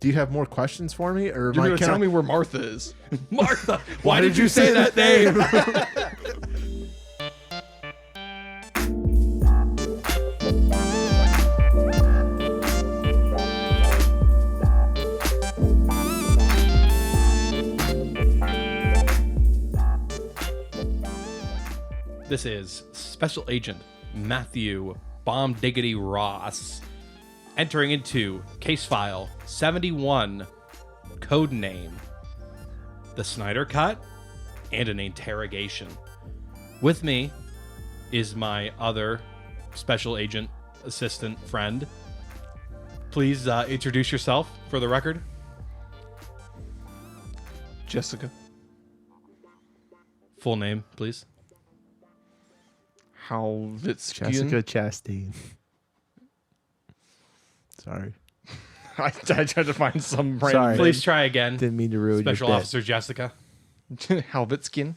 Do you have more questions for me, or You're going to tell me where Martha is. Martha, why did you say that name? This is Special Agent Matthew Bomb Diggity Ross entering into case file 71, code name the Snyder Cut, and an interrogation. With me is my other special agent assistant friend. Please introduce yourself for the record. Jessica. Full name, please. Halvitskian. Jessica Chastain. Sorry. I tried to find some Sorry. random. Please try again. Didn't mean to ruin Special your bit. Officer Jessica. Halvitskian.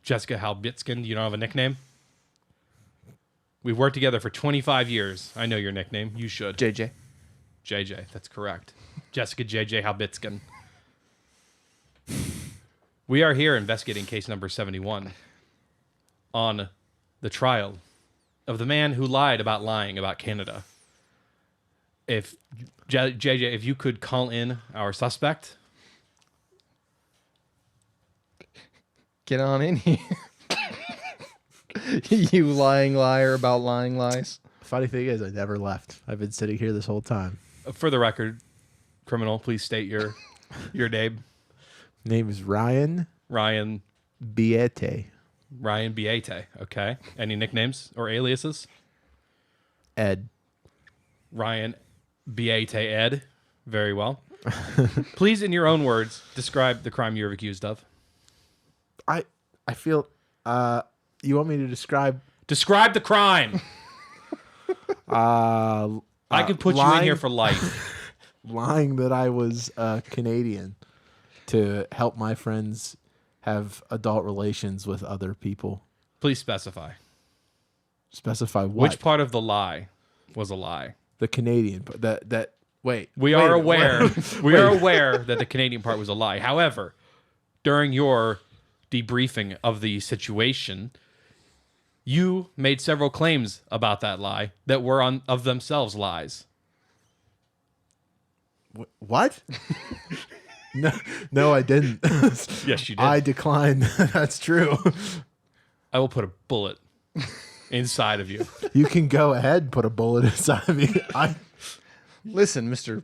Jessica Halbitskin. You don't have a nickname? We've worked together for 25 years. I know your nickname. You should. JJ. JJ. That's correct. Jessica JJ Halbitskin. We are here investigating case number 71 on the trial of the man who lied about lying about Canada. If JJ, if you could call in our suspect. Get on in here. You lying liar about lying lies. Funny thing is, I never left. I've been sitting here this whole time. For the record, criminal, please state your name. Name is Ryan Ryan Biete. Ryan Biete. Okay. Any nicknames or aliases? Ed. Ryan Biete Ed. Very well. Please, in your own words, describe the crime you're accused of. I feel you want me to describe Describe the crime. I could put you in here for life. lying that I was Canadian to help my friends have adult relations with other people. Please specify. Specify what? Which part of the lie was a lie? The Canadian part. That wait. We are aware that the Canadian part was a lie. However, during your debriefing of the situation, you made several claims about that lie that were of themselves lies. What? No, I didn't. Yes, you did. I declined. That's true. I will put a bullet inside of you. You can go ahead and put a bullet inside of me. Listen, Mr.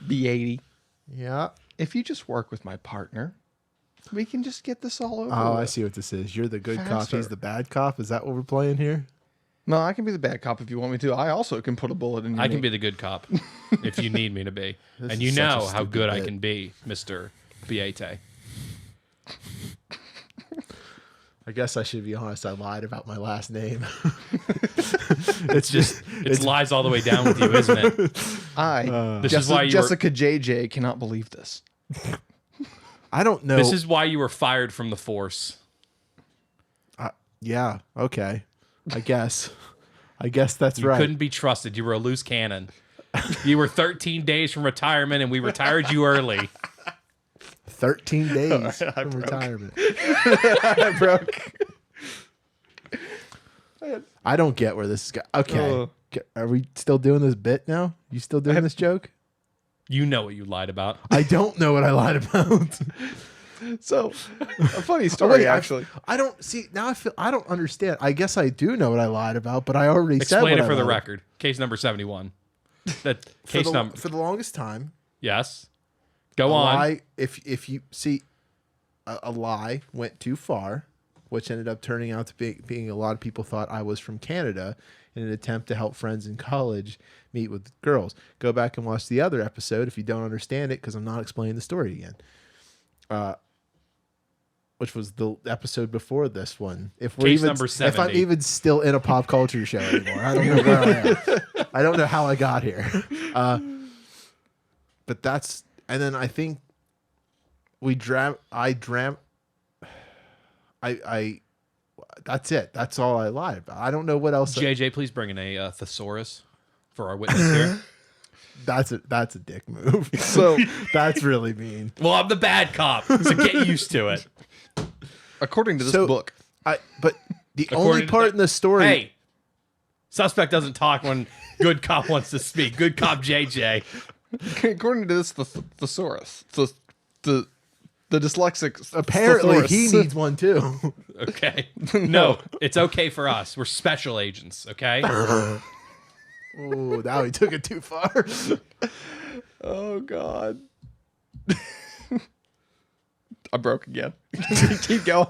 B80. Yeah. If you just work with my partner, we can just get this all over. Oh, with. I see what this is. You're the good cop. Faster. He's the bad cop. Is that what we're playing here? No, I can be the bad cop if you want me to. I also can put a bullet in your I can knee. be the good cop if you need me to be. This And you is such a know how stupid good I bit. can be, Mr. Biete. I guess I should be honest. I lied about my last name. It's lies all the way down with you, isn't it? This is why you were, Jessica JJ cannot believe this. I don't know. this is why you were fired from the force. Yeah. Okay. I guess that's You right. couldn't be trusted. You were a loose cannon. You were 13 days from retirement, and we retired you early. 13 days from retirement. I broke. I don't get where this is going. Okay. Oh. Are we still doing this bit now? You still doing this joke? You know what you lied about. I don't know what I lied about. So, a funny story, Wait, actually. I don't see now. I don't understand. I guess I do know what I lied about, but I already said Explain what it for I the lied record. Case number 71. That for case the, number. for the longest time. Yes. Go a on. Lie, if you see a lie went too far, which ended up turning out to being a lot of people thought I was from Canada in an attempt to help friends in college meet with girls. Go back and watch the other episode if you don't understand it, because I'm not explaining the story again. Which was the episode before this one. If we're Case even, number if I'm 70. even still in a pop culture show anymore, I don't know where I am. I don't know how I got here. But that's, and then I think that's it. That's all I lied about. I don't know what else. JJ, please bring in a thesaurus for our witness here. That's a dick move. So That's really mean. Well, I'm the bad cop, so get used to it. according to this So- book, But the According only to part that- in the story. Hey, suspect doesn't talk when good cop wants to speak. Good cop JJ. according to this thesaurus, the dyslexic Apparently, thesaurus, he needs one too. Okay. No, it's okay for us. We're special agents, okay? Oh, now he took it too far. Oh God. I broke again. Keep going.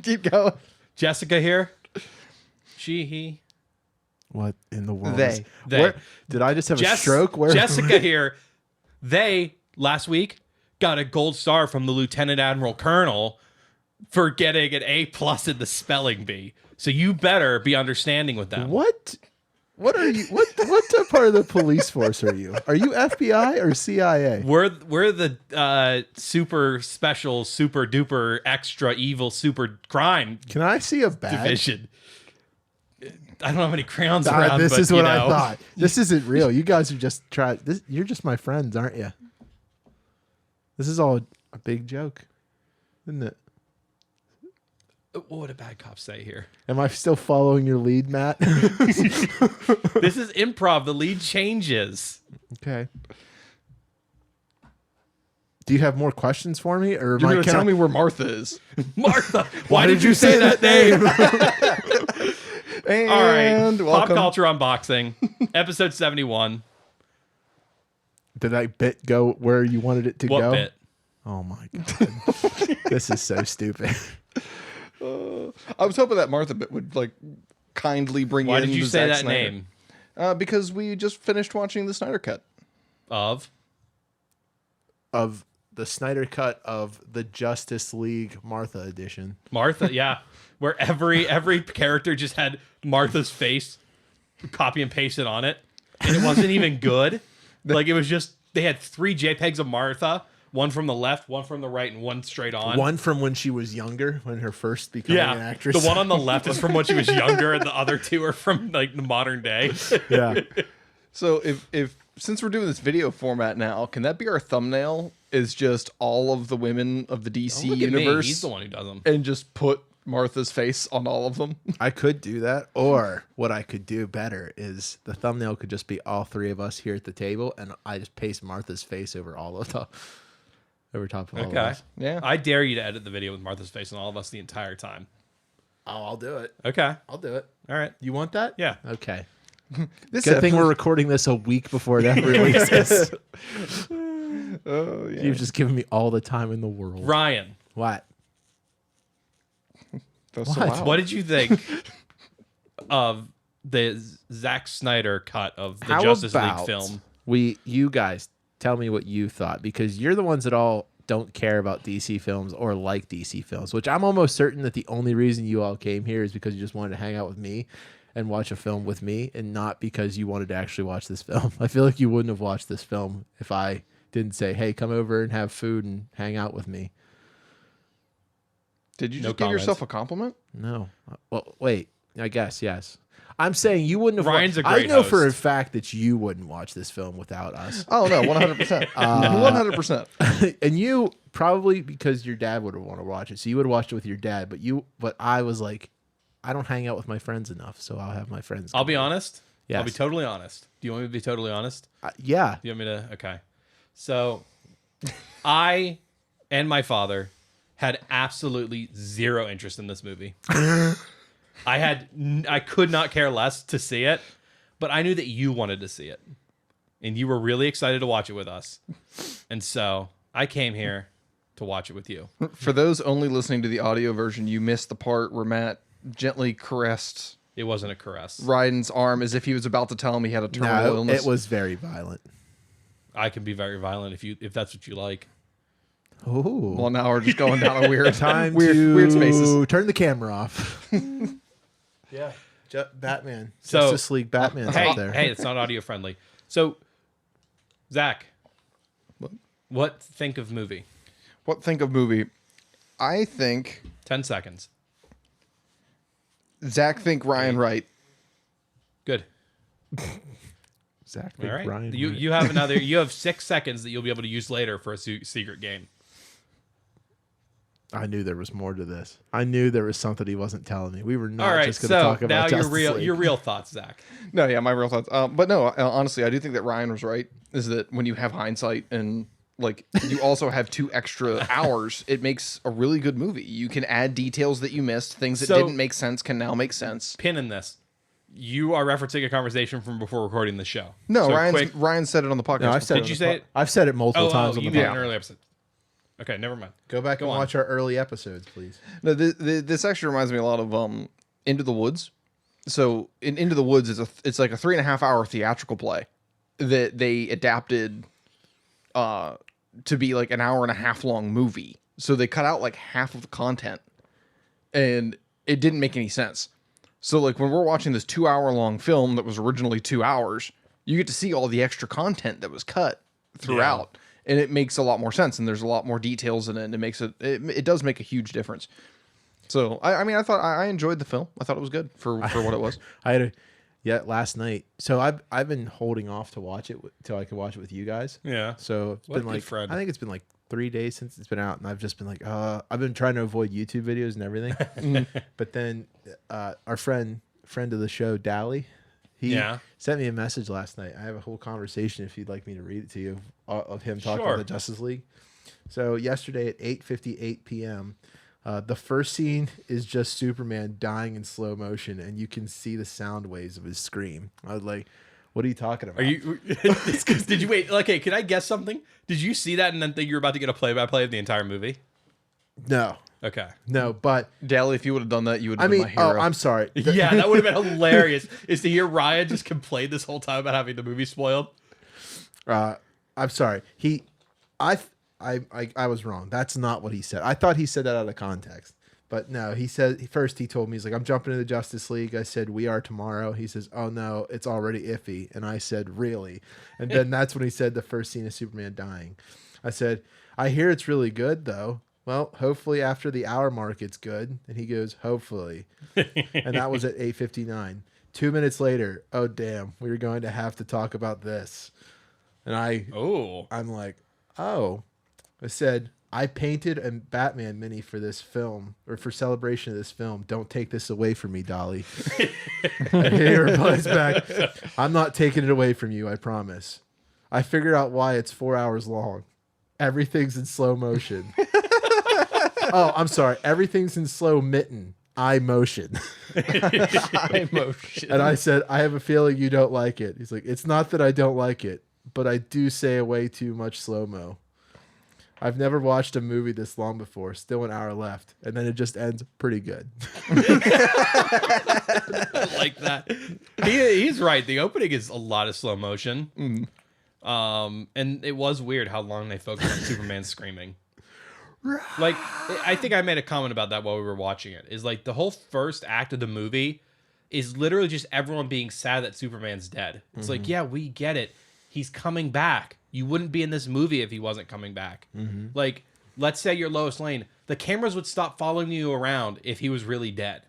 Keep going. Jessica here? She, he? What in the world? They. Where, did I just have a stroke? Where? Jessica here. They, last week, got a gold star from the Lieutenant Admiral Colonel for getting an A+ in the spelling bee. So you better be understanding with them. What? What are you? What part of the police force are you? Are you FBI or CIA? We're the super special, super duper, extra evil, super crime Can I see a badge? division. I don't have any crayons around. This but, is what you I know. thought. This isn't real. You guys are just trying. You're just my friends, aren't you? This is all a big joke, isn't it? What would a bad cop say here? Am I still following your lead, Matt? This is improv. The lead changes. Okay. Do you have more questions for me, or You're am I going to tell me where Martha is. Martha, why did you say that name? And All right. Pop welcome. culture unboxing, episode 71. Did that bit go where you wanted it to What go? bit? Oh my god, this is so stupid. I was hoping that Martha bit would like kindly bring Why in did you the say Zack that Snyder. name? Because we just finished watching the Snyder Cut. Of Of the Snyder cut of the Justice League Martha edition. Martha, yeah. Where every character just had Martha's face copy and pasted on it. And it wasn't even good. Like it was just they had 3 JPEGs of Martha, one from the left, one from the right, and one straight on. One from when she was younger, when her first becoming an Yeah. actress. The one on the left is from when she was younger, and the other 2 are from like the modern day. Yeah. So if since we're doing this video format now, can that be our thumbnail? Is just all of the women of the DC Look at me. universe, He's the one who does them. and just put Martha's face on all of them. I could do that. Or what I could do better is the thumbnail could just be all 3 of us here at the table, and I just paste Martha's face over all of the over top of all of Okay. us. Yeah. I dare you to edit the video with Martha's face on all of us the entire time. Oh, I'll do it. Okay. I'll do it. All right. You want that? Yeah. Okay. This Good thing episode- we're recording this a week before it ever releases. Oh yeah. You've just given me all the time in the world. Ryan, What? That's so What? loud. what did you think of the Zack Snyder cut of the How Justice about League film? you guys tell me what you thought, because you're the ones that all don't care about DC films or like DC films, which I'm almost certain that the only reason you all came here is because you just wanted to hang out with me and watch a film with me, and not because you wanted to actually watch this film. I feel like you wouldn't have watched this film if I didn't say, hey, come over and have food and hang out with me. Did you No just give comments. yourself a compliment? No. Well, wait. I guess, yes. I'm saying you wouldn't have Ryan's watched. a great I know for a host. fact that you wouldn't watch this film without us. Oh no, 100%. 100%. And you probably, because your dad would have want to watch it, so you would have watched it with your dad. But I was like, I don't hang out with my friends enough, so I'll have my friends. I'll come be over. honest. Yes. I'll be totally honest. Do you want me to be totally honest? Yeah. Do you want me to? Okay. So, I and my father had absolutely zero interest in this movie. I could not care less to see it, but I knew that you wanted to see it, and you were really excited to watch it with us, and so I came here to watch it with you. For those only listening to the audio version, you missed the part where Matt gently caressed It wasn't a caress. Ryan's arm as if he was about to tell him he had a terminal No, illness. it was very violent. I can be very violent if that's what you like. Oh, Well, now we're just going down a weird weird spaces. Turn the camera off. Yeah, Batman. So- Justice League Batman's Hey, out there. hey, it's not audio friendly. So, Zach, what think of movie? What think of movie? I think 10 seconds. Zach think Ryan right. Good. Zach, All right. Ryan, You have another. You have 6 seconds that you'll be able to use later for a secret game. I knew there was more to this. I knew there was something he wasn't telling me. We were not All right. just going to talk about now Justice League. your real thoughts, Zach. No, yeah, my real thoughts. But no, honestly, I do think that Ryan was right. Is that when you have hindsight and like you also have 2 extra hours, it makes a really good movie. You can add details that you missed, things that didn't make sense can now make sense. Pin in this. You are referencing a conversation from before recording the show. No, So Ryan said it on the podcast. No, I've said Did you say it? I've said it multiple times on you the mean podcast. an early episode. Okay, never mind. Go back and on. watch our early episodes, please. No, this actually reminds me a lot of Into the Woods. So in Into the Woods it's like a 3.5 hour theatrical play that they adapted to be like an 1.5 hour long movie. So they cut out like half of the content, and it didn't make any sense. So like when we're watching this 2 hour long film that was originally 2 hours, you get to see all the extra content that was cut throughout. And it makes a lot more sense, and there's a lot more details in it, and it makes it does make a huge difference. So I mean, I enjoyed the film. I thought it was good for what it was. I had last night. So I've been holding off to watch it till I could watch it with you guys. Yeah. So it's What a been good like friend. I think it's been like 3 days since it's been out, and I've just been like, I've been trying to avoid YouTube videos and everything. But then our friend of the show, Dally, he sent me a message last night. I have a whole conversation, if you'd like me to read it to you, of him talking about the Justice League. So yesterday at 8:58 p.m., the first scene is just Superman dying in slow motion, and you can see the sound waves of his scream. I was like, what are you talking about? Are you? Did you wait? Okay, can I guess something? Did you see that and then think you were about to get a play-by-play of the entire movie? No. Okay. No, but Dally, if you would have done that, you would have been my hero. I'm sorry. Yeah, that would have been hilarious. Is to hear Ryan just complain this whole time about having the movie spoiled. I'm sorry. I was wrong. That's not what he said. I thought he said that out of context. But no, he said first he told me, he's like, I'm jumping into the Justice League. I said, we are tomorrow. He says, oh no, it's already iffy. And I said, really? And then that's when he said the first scene of Superman dying. I said, I hear it's really good though. Well, hopefully after the hour mark it's good. And he goes, hopefully. And that was at 8:59. 2 minutes later, oh damn, we're going to have to talk about this. And I'm like, oh. I said, I painted a Batman mini for this film, or for celebration of this film. Don't take this away from me, Dolly. And he replies back, I'm not taking it away from you, I promise. I figured out why it's 4 hours long. Everything's in slow motion. Oh, I'm sorry. Everything's in slow mitten. Eye motion. Eye motion. And I said, I have a feeling you don't like it. He's like, it's not that I don't like it, but I do say way too much slow-mo. I've never watched a movie this long before. Still an hour left. And then it just ends pretty good. I like that. He's right. The opening is a lot of slow motion. And it was weird how long they focused on Superman screaming. Like, I think I made a comment about that while we were watching it. Is like the whole first act of the movie is literally just everyone being sad that Superman's dead. It's like, yeah, we get it. He's coming back. You wouldn't be in this movie if he wasn't coming back. Like, let's say you're Lois Lane. The cameras would stop following you around if he was really dead.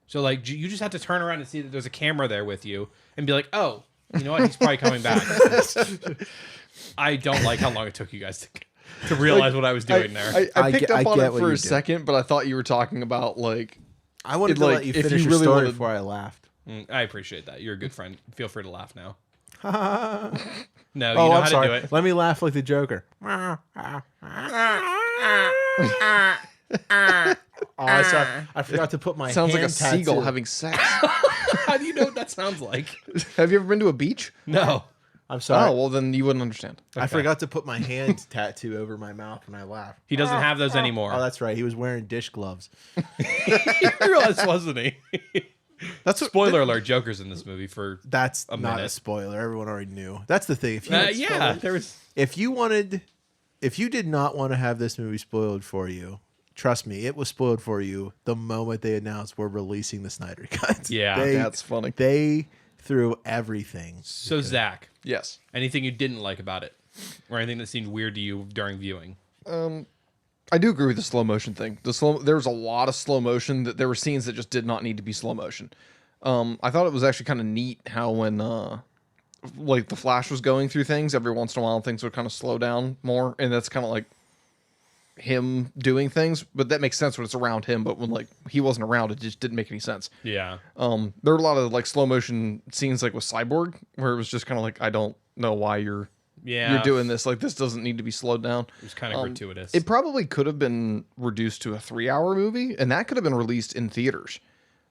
So, like, you just have to turn around and see that there's a camera there with you and be like, oh, you know what? He's probably coming back. I don't like how long it took you guys to realize what I was doing there. I picked up on it for a second, second, but I thought you were talking about, like... I wanted to let you finish your story before I laughed. I appreciate that. You're a good friend. Feel free to laugh now. No, you Oh, know I'm how sorry. to do it. Let me laugh like the Joker. Oh, I forgot to put my Sounds like a hand seagull tattoo. having sex. How do you know what that sounds like? Have you ever been to a beach? No. I'm sorry. Oh, well, then you wouldn't understand. I forgot to put my hand tattoo over my mouth when I laughed. He doesn't have those anymore. Oh, that's right. He was wearing dish gloves. He realized, wasn't he? That's what, Spoiler alert, Joker's in this movie for That's a not minute. a spoiler. Everyone already knew. That's the thing. If you yeah, there was if you did not want to have this movie spoiled for you, trust me, it was spoiled for you the moment they announced we're releasing the Snyder Cut. Yeah, that's funny. They threw everything. So Zach, Yes. anything you didn't like about it? Or anything that seemed weird to you during viewing? I do agree with the slow motion thing. There was a lot of slow motion. That there were scenes that just did not need to be slow motion. I thought it was actually kind of neat how when like the Flash was going through things, every once in a while things would kind of slow down more, and that's kind of like him doing things. But that makes sense when it's around him. But when like he wasn't around, it just didn't make any sense. Yeah. There were a lot of like slow motion scenes like with Cyborg where it was just kind of like, I don't know why you're doing this. Like, this doesn't need to be slowed down. It was kind of gratuitous. It probably could have been reduced to a 3-hour movie, and that could have been released in theaters.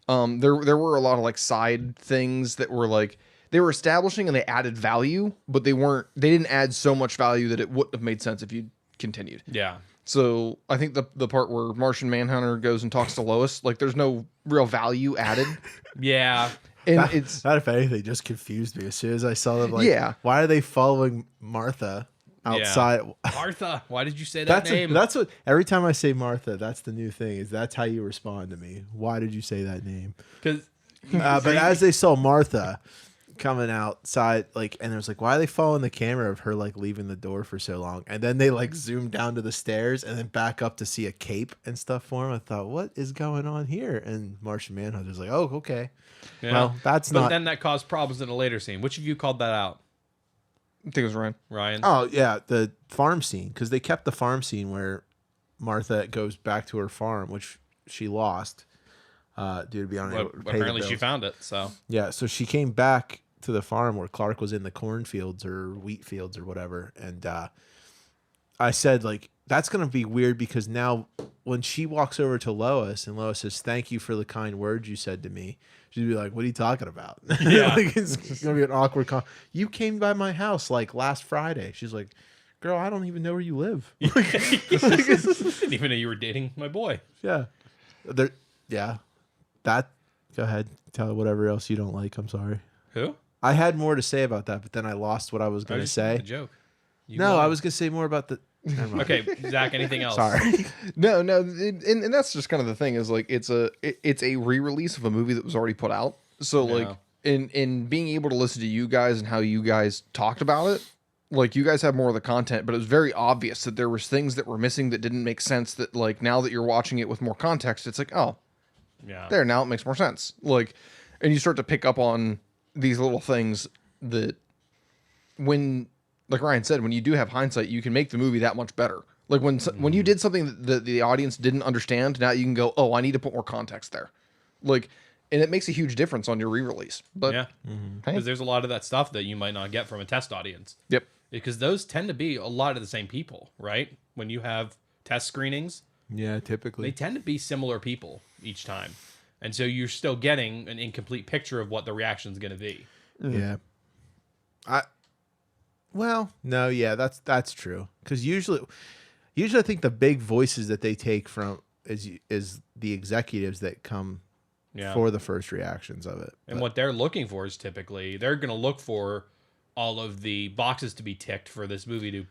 There were a lot of like side things that were like, they were establishing and they added value, but they didn't add so much value that it wouldn't have made sense if you continued. Yeah. So I think the part where Martian Manhunter goes and talks to Lois, like there's no real value added. Yeah. And that, if anything, just confused me as soon as I saw them. Like, Yeah. why are they following Martha outside? Yeah. Martha, why did you say that name? That's what every time I say Martha, that's the new thing. Is that's how you respond to me? Why did you say that name? Because, but as they saw Martha coming outside, like, and there's like, why are they following the camera of her like leaving the door for so long? And then they like zoom down to the stairs and then back up to see a cape and stuff for him. I thought, what is going on here? And Martian Manhunter's like, oh, okay. yeah. Well, that's but not. then that caused problems in a later scene. Which of you called that out? I think it was Ryan. Ryan? Oh yeah, the farm scene, because they kept the farm scene where Martha goes back to her farm, which she lost due to be unable to pay the apparently she bills. found it. So Yeah, so she came back to the farm where Clark was in the cornfields or wheat fields or whatever, and I said, like, that's gonna be weird because now when she walks over to Lois and Lois says, "Thank you for the kind words you said to me," she'd be like, "What are you talking about?" Yeah. Like, it's gonna be an awkward you came by my house like last Friday. She's like, "Girl, I don't even know where you live." didn't even know you were dating my boy. Yeah. Yeah. That, go ahead. Tell whatever else you don't like. I'm sorry. Who? I had more to say about that, but then I lost what I was I going to just say. made a joke. You No, won. I was going to say more about the. Never mind. Okay, Zach. Anything else? Sorry. No, and that's just kind of the thing is like it's a re-release of a movie that was already put out. So like in being able to listen to you guys and how you guys talked about it, like you guys have more of the content, but it was very obvious that there was things that were missing that didn't make sense. That like now that you're watching it with more context, it's like, oh, Yeah. there, now it makes more sense. Like, and you start to pick up on these little things that when, like Ryan said, when you do have hindsight, you can make the movie that much better. Like when you did something that the audience didn't understand, now you can go, oh, I need to put more context there. Like, and it makes a huge difference on your re-release. But Yeah. hey, Because there's a lot of that stuff that you might not get from a test audience. yep. Because those tend to be a lot of the same people, right? When you have test screenings, Yeah, they typically. tend to be similar people each time. And so you're still getting an incomplete picture of what the reaction is going to be. Yeah. No, yeah, that's true. Because usually I think the big voices that they take from is the executives that come Yeah. for the first reactions of it. And what they're looking for is typically they're going to look for all of the boxes to be ticked for this movie to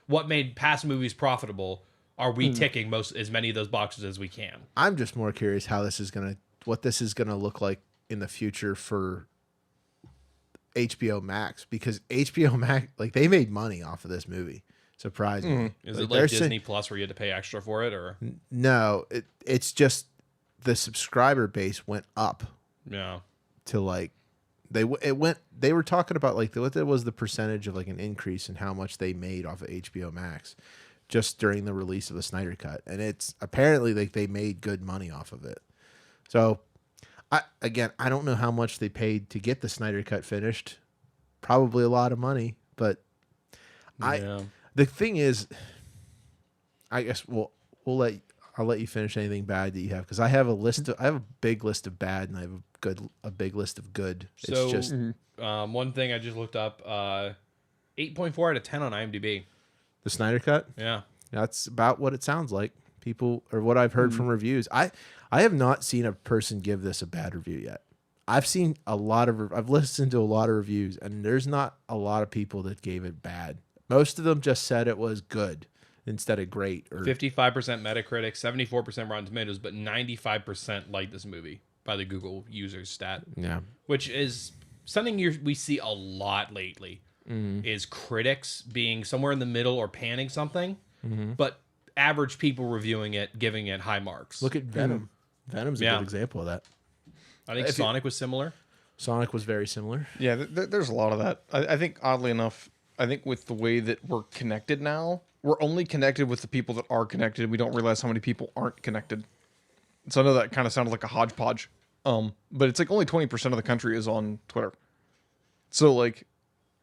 what made past movies profitable. Are we ticking as many of those boxes as we can? I'm just more curious what this is gonna look like in the future for HBO Max, because HBO Max, like, they made money off of this movie. Surprisingly. Is Like, it they're like saying- Disney Plus where you had to pay extra for it, or No, it's just the subscriber base went up yeah? to like they were talking about like what was the percentage of like an increase in how much they made off of HBO Max just during the release of the Snyder Cut, and it's apparently like they made good money off of it. So I don't know how much they paid to get the Snyder Cut finished. Probably a lot of money, but Yeah. the thing is, I guess I'll let you finish anything bad that you have, because I have a big list of bad and I have a big list of good. It's So just one thing I just looked up: 8.4 out of 10 on IMDb. the Snyder Cut. Yeah. That's about what it sounds like. People, or what I've heard from reviews. I have not seen a person give this a bad review yet. I've listened to a lot of reviews, and there's not a lot of people that gave it bad. Most of them just said it was good instead of great. Or 55% Metacritic, 74% Rotten Tomatoes, but 95% like this movie by the Google users stat, yeah, which is something we see a lot lately. Is critics being somewhere in the middle or panning something, but average people reviewing it, giving it high marks. look at Venom. Venom's a Yeah. good example of that. I think if you- Sonic was similar. Sonic was very similar. Yeah, there's a lot of that. I think, oddly enough, I think with the way that we're connected now, we're only connected with the people that are connected. We don't realize how many people aren't connected. So I know that kind of sounded like a hodgepodge. But it's like only 20% of the country is on Twitter. So like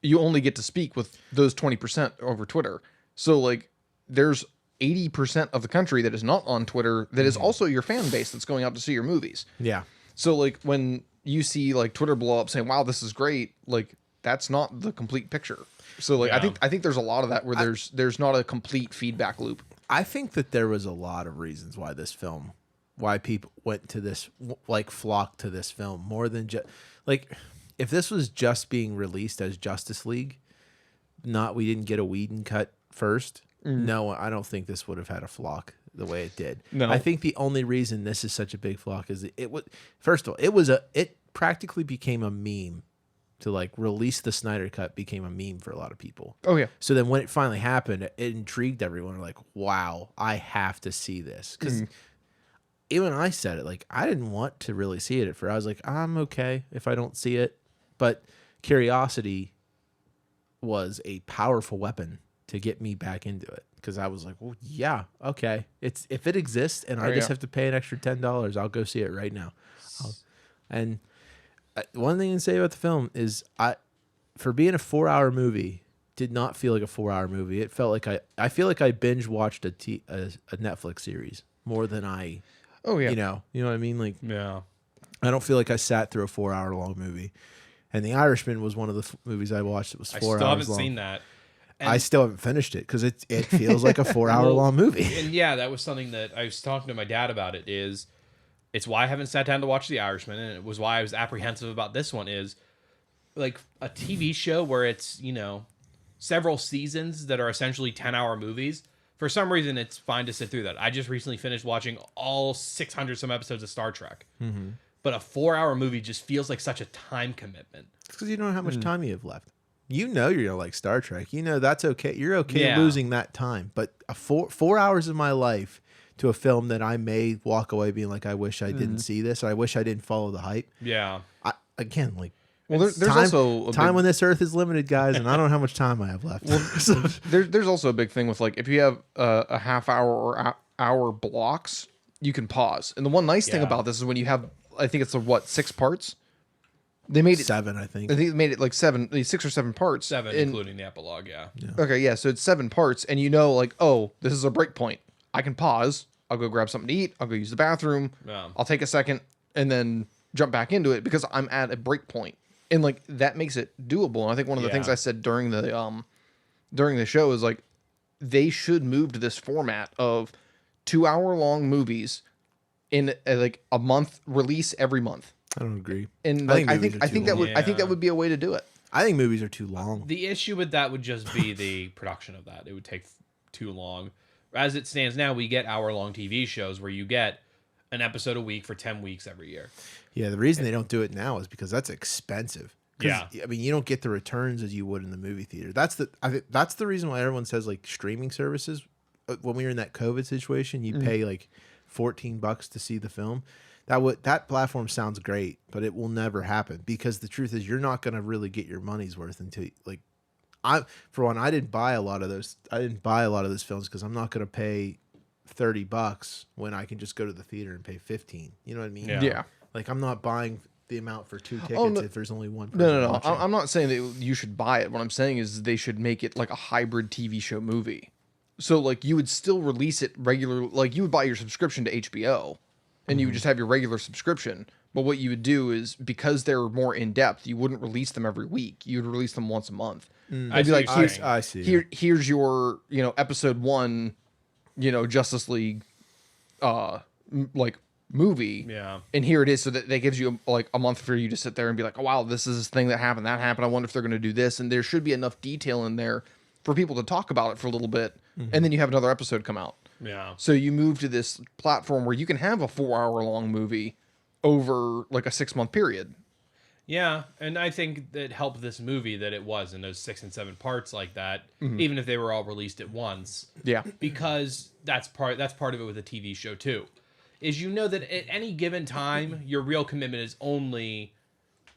you only get to speak with those 20% over Twitter. So like there's 80% of the country that is not on Twitter that is also your fan base that's going out to see your movies. Yeah. So like when you see like Twitter blow up saying, "Wow, this is great," like that's not the complete picture. So like Yeah. I think there's a lot of that where there's not a complete feedback loop. I think that there was a lot of reasons why people went to this, like flocked to this film more than just like if this was just being released as Justice League, we didn't get a Whedon cut first. No, I don't think this would have had a flock the way it did. No. I think the only reason this is such a big flock is it was, first of all, it practically became a meme to like release the Snyder cut became a meme for a lot of people. Oh yeah. So then when it finally happened, it intrigued everyone. Like, wow, I have to see this. Because even I said it, like, I didn't want to really see it at first. I was like, I'm okay if I don't see it. But curiosity was a powerful weapon to get me back into it. Because I was like, well, yeah, okay. If it exists and I just have to pay an extra $10, I'll go see it right now. And one thing to say about the film is for being a 4-hour movie, did not feel like a 4-hour movie. It felt like I feel like I binge watched a Netflix series more than I, Oh yeah. you know what I mean? Like, Yeah. I don't feel like I sat through a 4-hour long movie. And The Irishman was one of the movies I watched that was 4 I still hours haven't long. seen that. I still haven't finished it because it feels like a 4-hour long movie. And yeah, that was something that I was talking to my dad about. It's why I haven't sat down to watch The Irishman, and it was why I was apprehensive about this one. Is like a TV show where it's several seasons that are essentially 10-hour movies. For some reason, it's fine to sit through that. I just recently finished watching all 600 some episodes of Star Trek. Mm-hmm. But a 4-hour movie just feels like such a time commitment. It's because you don't know how much time you have left. You know you're gonna like Star Trek. You know that's okay. You're okay losing that time. But a 4 hours of my life to a film that I may walk away being like, I wish I didn't see this, or I wish I didn't follow the hype. Yeah. Well, there's time, also a time big, when this earth is limited, guys, and I don't know how much time I have left. there's also a big thing with like if you have a half hour or hour blocks, you can pause. And the one nice thing Yeah. about this is when you have, I think it's 6 parts. They made it 7, I think. I think they made it like 6 or 7 parts. 7, And- including the epilogue, yeah. Okay, yeah, so it's 7 parts, and you know, like, oh, this is a break point. I can pause. I'll go grab something to eat. I'll go use the bathroom. Yeah. I'll take a second and then jump back into it because I'm at a break point, and like that makes it doable. And I think one of the things Yeah. I said during the show is like they should move to this format of 2-hour long movies in like a month release every month. I don't agree. And I like, I movies think are I too think that long. would I think that Yeah. would be a way to do it. I think movies are too long. The issue with that would just be the production of that. It would take too long. As it stands now, we get hour-long TV shows where you get an episode a week for 10 weeks every year. Yeah, the reason they don't do it now is because that's expensive. 'Cause, Yeah. I mean, you don't get the returns as you would in the movie theater. I think that's the reason why everyone says like streaming services. When we were in that COVID situation, you pay like $14 to see the film. That platform sounds great, but it will never happen because the truth is you're not going to really get your money's worth until like I didn't buy a lot of those. I didn't buy a lot of those films because I'm not going to pay $30 when I can just go to the theater and pay $15. You know what I mean? Yeah. Like I'm not buying the amount for 2 tickets no. if there's only one person. No. watching. I'm not saying that you should buy it. What I'm saying is they should make it like a hybrid TV show movie. So like you would still release it regular, like you would buy your subscription to HBO, and you would just have your regular subscription. But what you would do is because they're more in depth, you wouldn't release them every week. You'd release them once a month. I'd be like, I see. here's your episode 1, Justice League, like movie. Yeah. And here it is, so that gives you like a month for you to sit there and be like, oh wow, this is this thing that happened. I wonder if they're going to do this. And there should be enough detail in there for people to talk about it for a little bit, and then you have another episode come out. Yeah. So you move to this platform where you can have a 4-hour long movie over like a 6-month period. Yeah, and I think that helped this movie that it was in those 6 and 7 parts like that, even if they were all released at once. Yeah. Because that's part of it with a TV show too. Is that at any given time your real commitment is only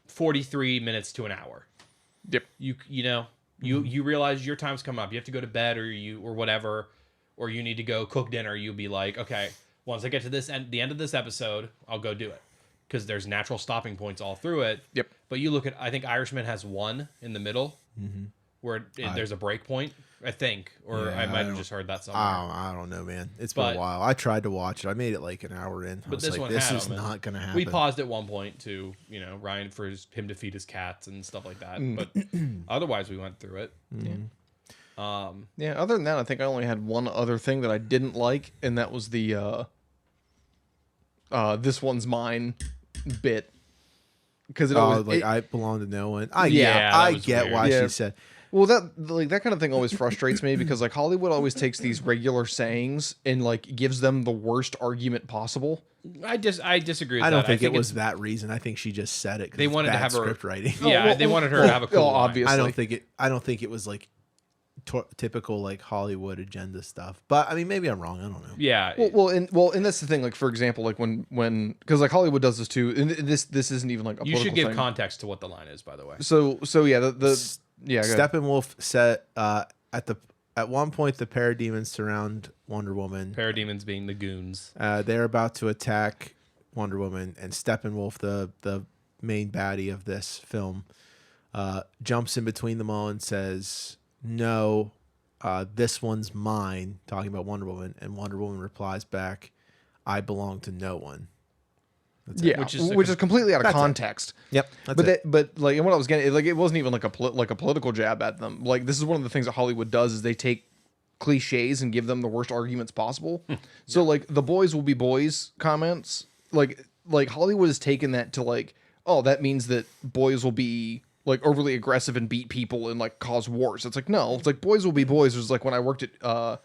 43 minutes to an hour. Yep. You realize your time's come up. You have to go to bed or whatever, or you need to go cook dinner. You'll be like, okay, once I get to the end of this episode, I'll go do it. Because there's natural stopping points all through it. Yep. But you look at, I think Irishman has one in the middle where there's a break point, I think. Or I might have just heard that somewhere. I don't know, man. It's been a while. I tried to watch it. I made it like an hour in. But this one this had is them, not going to happen. We paused at one point to, Ryan, for him to feed his cats and stuff like that. But otherwise, we went through it. Yeah, other than that, I think I only had one other thing that I didn't like, and that was the this one's mine bit. Because it always I belong to no one. that I was get weird. why she said. well, that kind of thing always frustrates me because like Hollywood always takes these regular sayings and like gives them the worst argument possible. I disagree with that. I don't think it it's- was that reason. I think she just said it. 'Cause They it's wanted to bad have her script writing. Yeah, they wanted her to have a cool line. obviously. I don't think it was like typical like Hollywood agenda stuff. But I mean, maybe I'm wrong. I don't know. Yeah. And that's the thing. Like for example, like when because like Hollywood does this too. And this isn't even like a You should give thing. context to what the line is, by the way. So yeah, go ahead. Steppenwolf said at one point the parademons surround Wonder Woman. Parademons being the goons. They're about to attack Wonder Woman, and Steppenwolf, the main baddie of this film, jumps in between them all and says, "No, this one's mine," talking about Wonder Woman, and Wonder Woman replies back, "I belong to no one." Yeah, which is completely out of context. Yep. But like, and what I was getting, like, it wasn't even like a political jab at them. Like, this is one of the things that Hollywood does is they take cliches and give them the worst arguments possible. So like, the boys will be boys comments. Like Hollywood has taken that to like, oh, that means that boys will be like overly aggressive and beat people and like cause wars. It's like, no, it's like boys will be boys. It was like when I worked at, I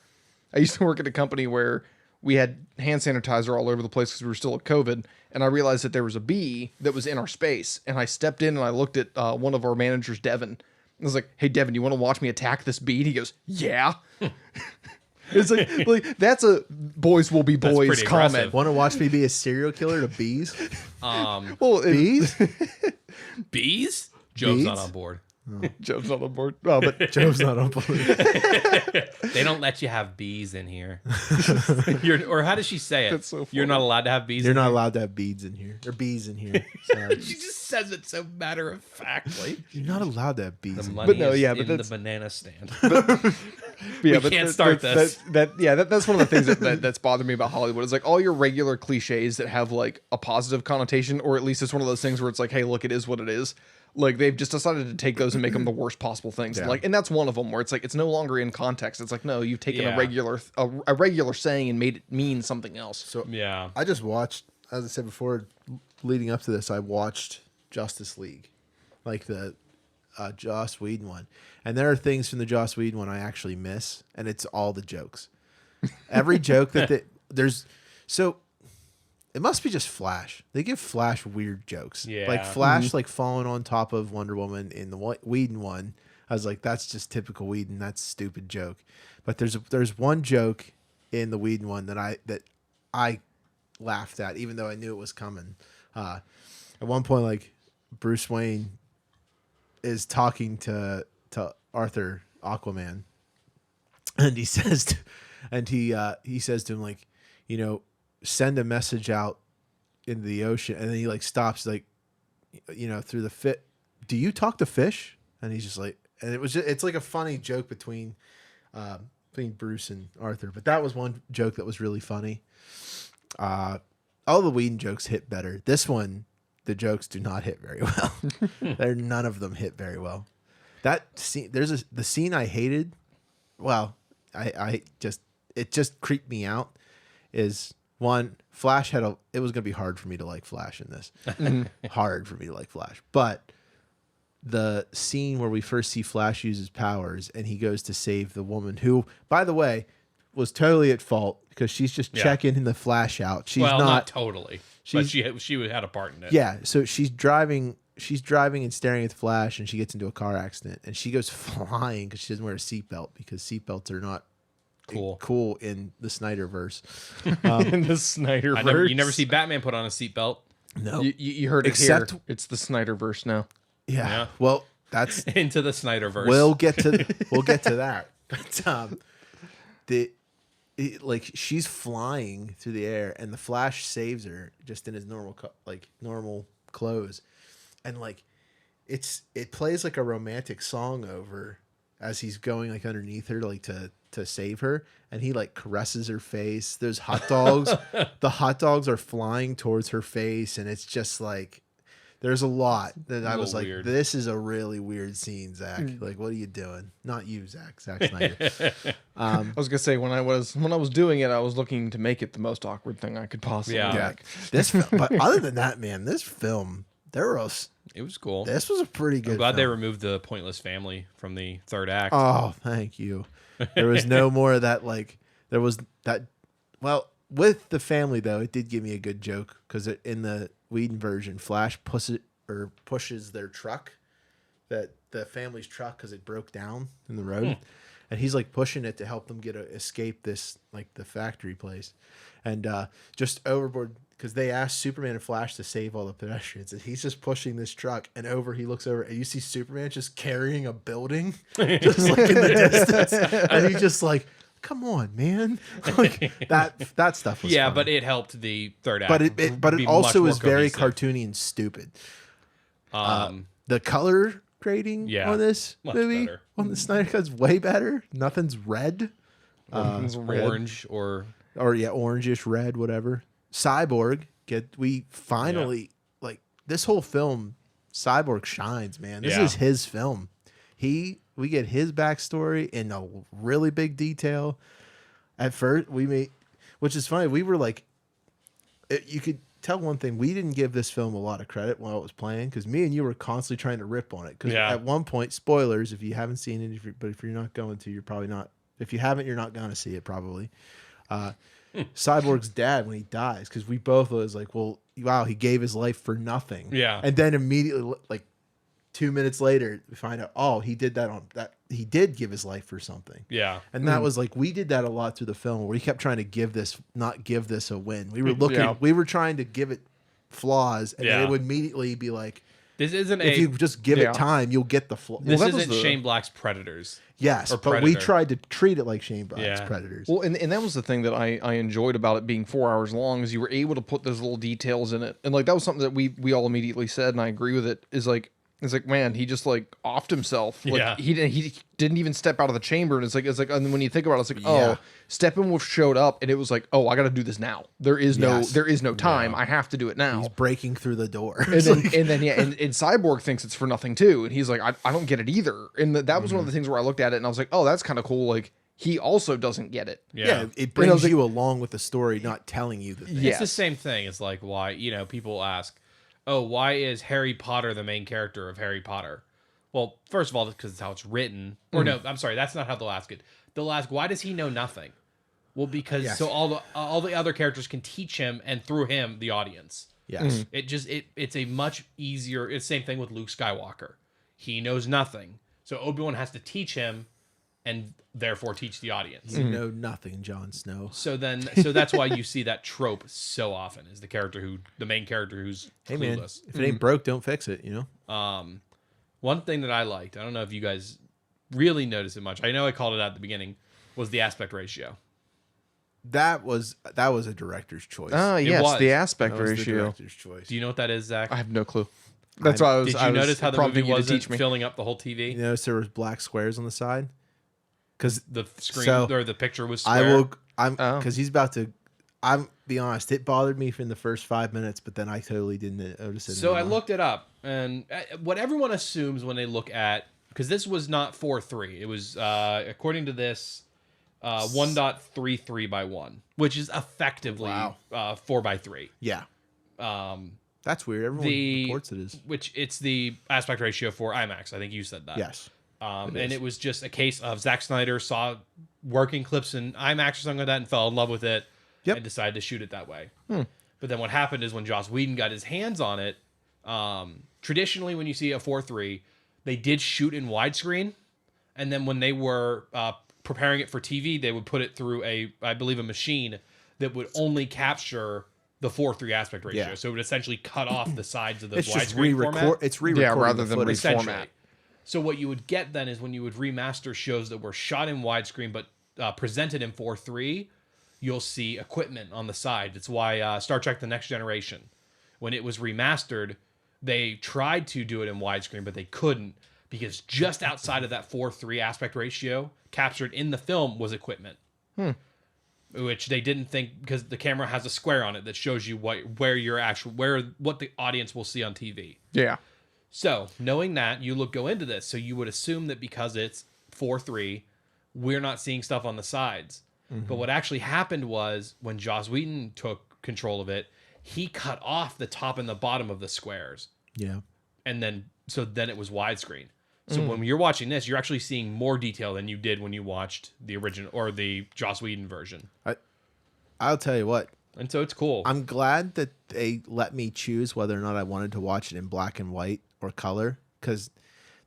used to work at a company where we had hand sanitizer all over the place because we were still at COVID. And I realized that there was a bee that was in our space. And I stepped in and I looked at one of our managers, Devin. I was like, "Hey, Devin, you want to watch me attack this bee?" And he goes, "Yeah." It's like that's a boys will be boys pretty comment. aggressive. Want to watch me be a serial killer to bees? Well, Bees? Bees? Joe's Bees? not on board. Joe's not on board. Oh, but Joe's not on board. They don't let you have bees in here. Or how does she say it? That's so You're not allowed to have bees You're in not here? allowed to have beads in here. Or bees in here. Sorry. She just says it so matter-of-factly. You're not allowed to have bees The in here. money no, is yeah, but in the that's- banana stand. yeah, We can't start this. That's one of the things that's bothered me about Hollywood. It's like all your regular cliches that have like a positive connotation, or at least it's one of those things where it's like, hey, look, it is what it is. Like they've just decided to take those and make them the worst possible things. Yeah. Like, and that's one of them where it's like it's no longer in context. It's like, no, you've taken Yeah. a regular saying and made it mean something else. So Yeah. I just watched, as I said before, leading up to this, I watched Justice League, like the Joss Whedon one. And there are things from the Joss Whedon one I actually miss, and it's all the jokes. Every joke that there's... So it must be just Flash. They give Flash weird jokes. Yeah. Like Flash like falling on top of Wonder Woman in the Whedon one. I was like, that's just typical Whedon. That's a stupid joke. But there's one joke in the Whedon one that I laughed at, even though I knew it was coming. At one point, like Bruce Wayne is talking to Arthur, Aquaman, and he says to him, like, you know, send a message out into the ocean, and then he like stops, like, you know, through the fit. Do you talk to fish? And he's just like, and it's like a funny joke between Bruce and Arthur. But that was one joke that was really funny. All the Whedon jokes hit better. This one, the jokes do not hit very well. None of them hit very well. That scene, the scene I hated. Well, it just creeped me out. Is one, Flash it was gonna be hard for me to like Flash in this. Hard for me to like Flash, but the scene where we first see Flash use his powers and he goes to save the woman who, by the way, was totally at fault because she's just checking the Flash out. She's not totally. But she's- she had a part in it. Yeah, so she's driving and staring at the Flash, and she gets into a car accident, and she goes flying because she doesn't wear a seatbelt because seatbelts are not cool in the Snyderverse. In the Snyder verse. You never see Batman put on a seatbelt. No. You heard it Except- here. It's the Snyderverse now. Yeah. Yeah. Well, that's Into the Snyderverse. we'll get to that. But like she's flying through the air, and the Flash saves her just in his normal clothes, and like it plays like a romantic song over as he's going like underneath her like to save her, and he like caresses her face. There's hot dogs. The hot dogs are flying towards her face, and it's just like there's a lot that I was like, weird. this is a really weird scene, Zach. Like, what are you doing? Not you, Zack Snyder. I was gonna say when I was doing it, I was looking to make it the most awkward thing I could possibly Yeah. make. But other than that, man, this film, It was cool. this was a pretty good I'm glad they film. removed the pointless family from the third act. Oh, thank you. There was no more of that. Like, there was that. Well, with the family though, it did give me a good joke because in the Whedon version, Flash pushes their truck, that the family's truck, because it broke down in the road, and he's like pushing it to help them escape this like the factory place, and just overboard because they asked Superman and Flash to save all the pedestrians, and he's just pushing this truck, and he looks over, and you see Superman just carrying a building, just like in the distance, and he's just like, come on, man. Like that stuff was yeah, funny. but it helped the third act. but it be much also more is very cohesive. cartoony and stupid. Um, The color grading Yeah, on this much movie better. on the Snyder Cut's way better. Nothing's red, orange or or orangish red, whatever. Cyborg, we finally like this whole film. Cyborg shines, man. This Yeah. is his film. We get his backstory in a really big detail. At first, which is funny. We were like, you could tell one thing. We didn't give this film a lot of credit while it was playing because me and you were constantly trying to rip on it. Because Yeah. at one point, spoilers, if you haven't seen it, but if you're not going to, you're probably not. If you haven't, you're not going to see it probably. Cyborg's dad, when he dies, because we both was like, well, wow, he gave his life for nothing. Yeah. And then immediately, like 2 minutes later, we find out, oh, he did that. He did give his life for something. yeah. And that was like, we did that a lot through the film where we kept trying to not give this a win. We were looking, we were trying to give it flaws, and then Yeah. it would immediately be like, This isn't if you just give it time, you'll get the flaw. This that was isn't Shane Black's Predators. Yes, or but we Predator. tried to treat it like Shane Black's Yeah. Predators. Well, and that was the thing that I enjoyed about it being 4 hours long is you were able to put those little details in it, and like that was something that we all immediately said, and I agree with it. It's like man, he just like offed himself. Like Yeah. he didn't even step out of the chamber, and it's like and when you think about it, it's like Yeah. oh, Steppenwolf showed up, and it was like oh, I got to do this now. There is Yes. no time. I have to do it now. He's breaking through the door. And then Cyborg thinks it's for nothing too, and he's like, I don't get it either. And that was one of the things where I looked at it and I was like, oh, that's kind of cool. Like he also doesn't get it. Yeah. it And I was brings you along with the story, not telling you the thing. It's the Yes. same thing. It's like why, people ask, oh, why is Harry Potter the main character of Harry Potter? Well, first of all, because it's how it's written. Or no, I'm sorry, that's not how they'll ask it. They'll ask, why does he know nothing? Well, because Yes. so all the other characters can teach him, and through him, the audience. Yes. It's a much easier. It's the same thing with Luke Skywalker. He knows nothing, so Obi-Wan has to teach him, and therefore teach the audience. You know nothing, Jon Snow. So that's why you see that trope so often is the main character who's Hey man, clueless. if it ain't broke, don't fix it. You know. One thing that I liked, I don't know if you guys really noticed it much. I know I called it out at the beginning, was the aspect ratio. That was a director's choice. Ah, yes, was. the That aspect was the ratio. director's choice. Do you know what that is, Zach? I have no clue. That's why I was. Did I you was notice how the prompting movie you to wasn't teach me. filling up the whole TV? You notice there was black squares on the side? Because The screen So, or the picture was square. because he's about to. I'm be honest. It bothered me in the first 5 minutes, but then I totally didn't notice it. So I anymore. looked it up, and what everyone assumes when they look at, because this was not 4:3, it was according to this 1.33 by 1, which is effectively Wow. 4 by 3. Yeah. That's weird. Everyone reports it as. Which it's the aspect ratio for IMAX. I think you said that. Yes. And it was just a case of Zack Snyder saw working clips in IMAX or something like that and fell in love with it. Yep. And decided to shoot it that way. But then what happened is when Joss Whedon got his hands on it, traditionally when you see a 4:3, they did shoot in widescreen, and then when they were preparing it for TV, they would put it through I believe a machine that would only capture the 4:3 aspect ratio. Yeah. So it would essentially cut off the sides of the It's just widescreen format. It's re-recording rather the than footage. Essentially. reformat. So what you would get then is when you would remaster shows that were shot in widescreen but presented in 4:3, you'll see equipment on the side. It's why Star Trek: The Next Generation, when it was remastered, they tried to do it in widescreen, but they couldn't because just outside of that 4:3 aspect ratio, captured in the film was equipment. Which they didn't think, because the camera has a square on it that shows you what the audience will see on TV. Yeah. So, knowing that, you go into this, so you would assume that because it's 4:3, we're not seeing stuff on the sides. But what actually happened was when Joss Whedon took control of it, he cut off the top and the bottom of the squares. Yeah. And then it was widescreen. So when you're watching this, you're actually seeing more detail than you did when you watched the original or the Joss Whedon version. I'll tell you what. And so it's cool. I'm glad that they let me choose whether or not I wanted to watch it in black and white or color, because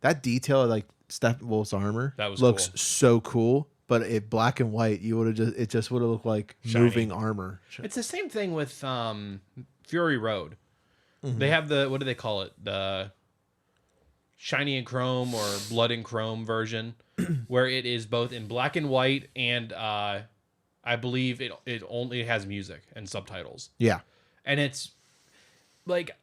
that detail, like Steppenwolf's armor, That was looks cool. so cool. But if black and white, you would have just would have looked like Shiny. moving armor. It's the same thing with Fury Road. They have the, what do they call it? The Shiny and Chrome or Blood and Chrome version, where it is both in black and white, and I believe it only has music and subtitles. Yeah, And it's like,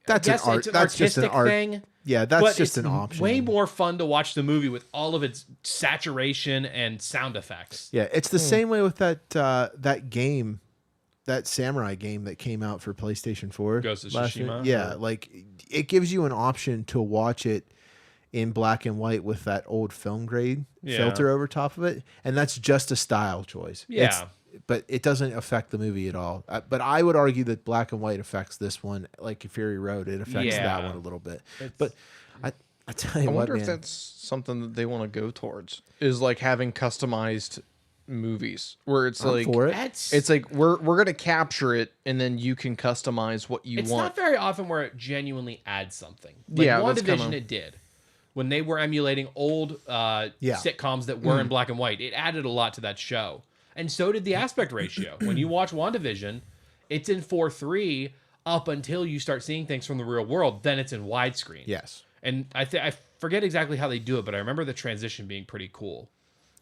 that's I an guess art. it's an That's just an artistic art thing. Yeah, that's But just it's an option. way more fun to watch the movie with all of its saturation and sound effects. Yeah, it's the same way with that game, that samurai game that came out for PlayStation 4 Ghost of last year. Tsushima, Yeah, or- like it gives you an option to watch it in black and white with that old film grade Yeah. filter over top of it, and that's just a style choice. Yeah. But it doesn't affect the movie at all. But I would argue that black and white affects this one, like Fury Road. It affects Yeah. that one a little bit. It's- But I tell you I what, wonder if man. that's something that they want to go towards, is like having customized movies where it's I'm like for it. it's like we're gonna capture it and then you can customize what you It's want. not very often where it genuinely adds something. Like Yeah, One that's Division, kinda- it did. When they were emulating old sitcoms that were in black and white, it added a lot to that show. And so did the aspect ratio. When you watch WandaVision, it's in 4:3 up until you start seeing things from the real world. Then it's in widescreen. Yes. And I forget exactly how they do it, but I remember the transition being pretty cool.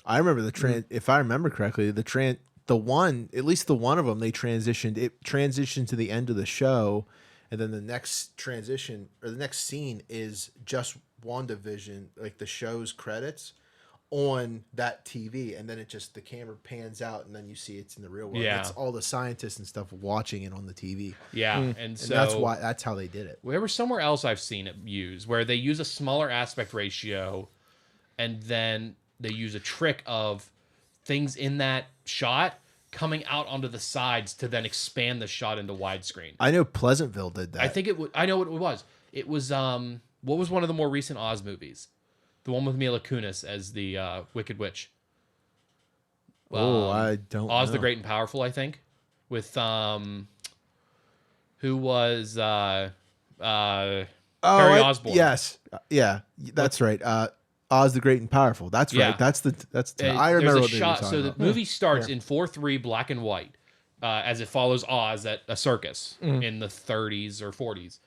I remember if I remember correctly, the one, at least the one of them, it transitioned to the end of the show, and then the next transition or the next scene is just WandaVision, like the show's credits on that TV, and then the camera pans out, and then you see it's in the real world. Yeah. It's all the scientists and stuff watching it on the TV. Yeah. And And so that's how they did it. there was somewhere else I've seen it used where they use a smaller aspect ratio, and then they use a trick of things in that shot coming out onto the sides to then expand the shot into widescreen. I know Pleasantville did that. I think I know what it was. It was what was one of the more recent Oz movies? The one with Mila Kunis as the Wicked Witch. I don't Oz know. the Great and Powerful, I think, with who was Harry Osborn. Yes. Yeah, that's right. Oz the Great and Powerful. That's Yeah. right. That's I remember There's what a they were shot. talking So the about. movie starts in 4:3 black and white, as it follows Oz at a circus in the 30s or 40s,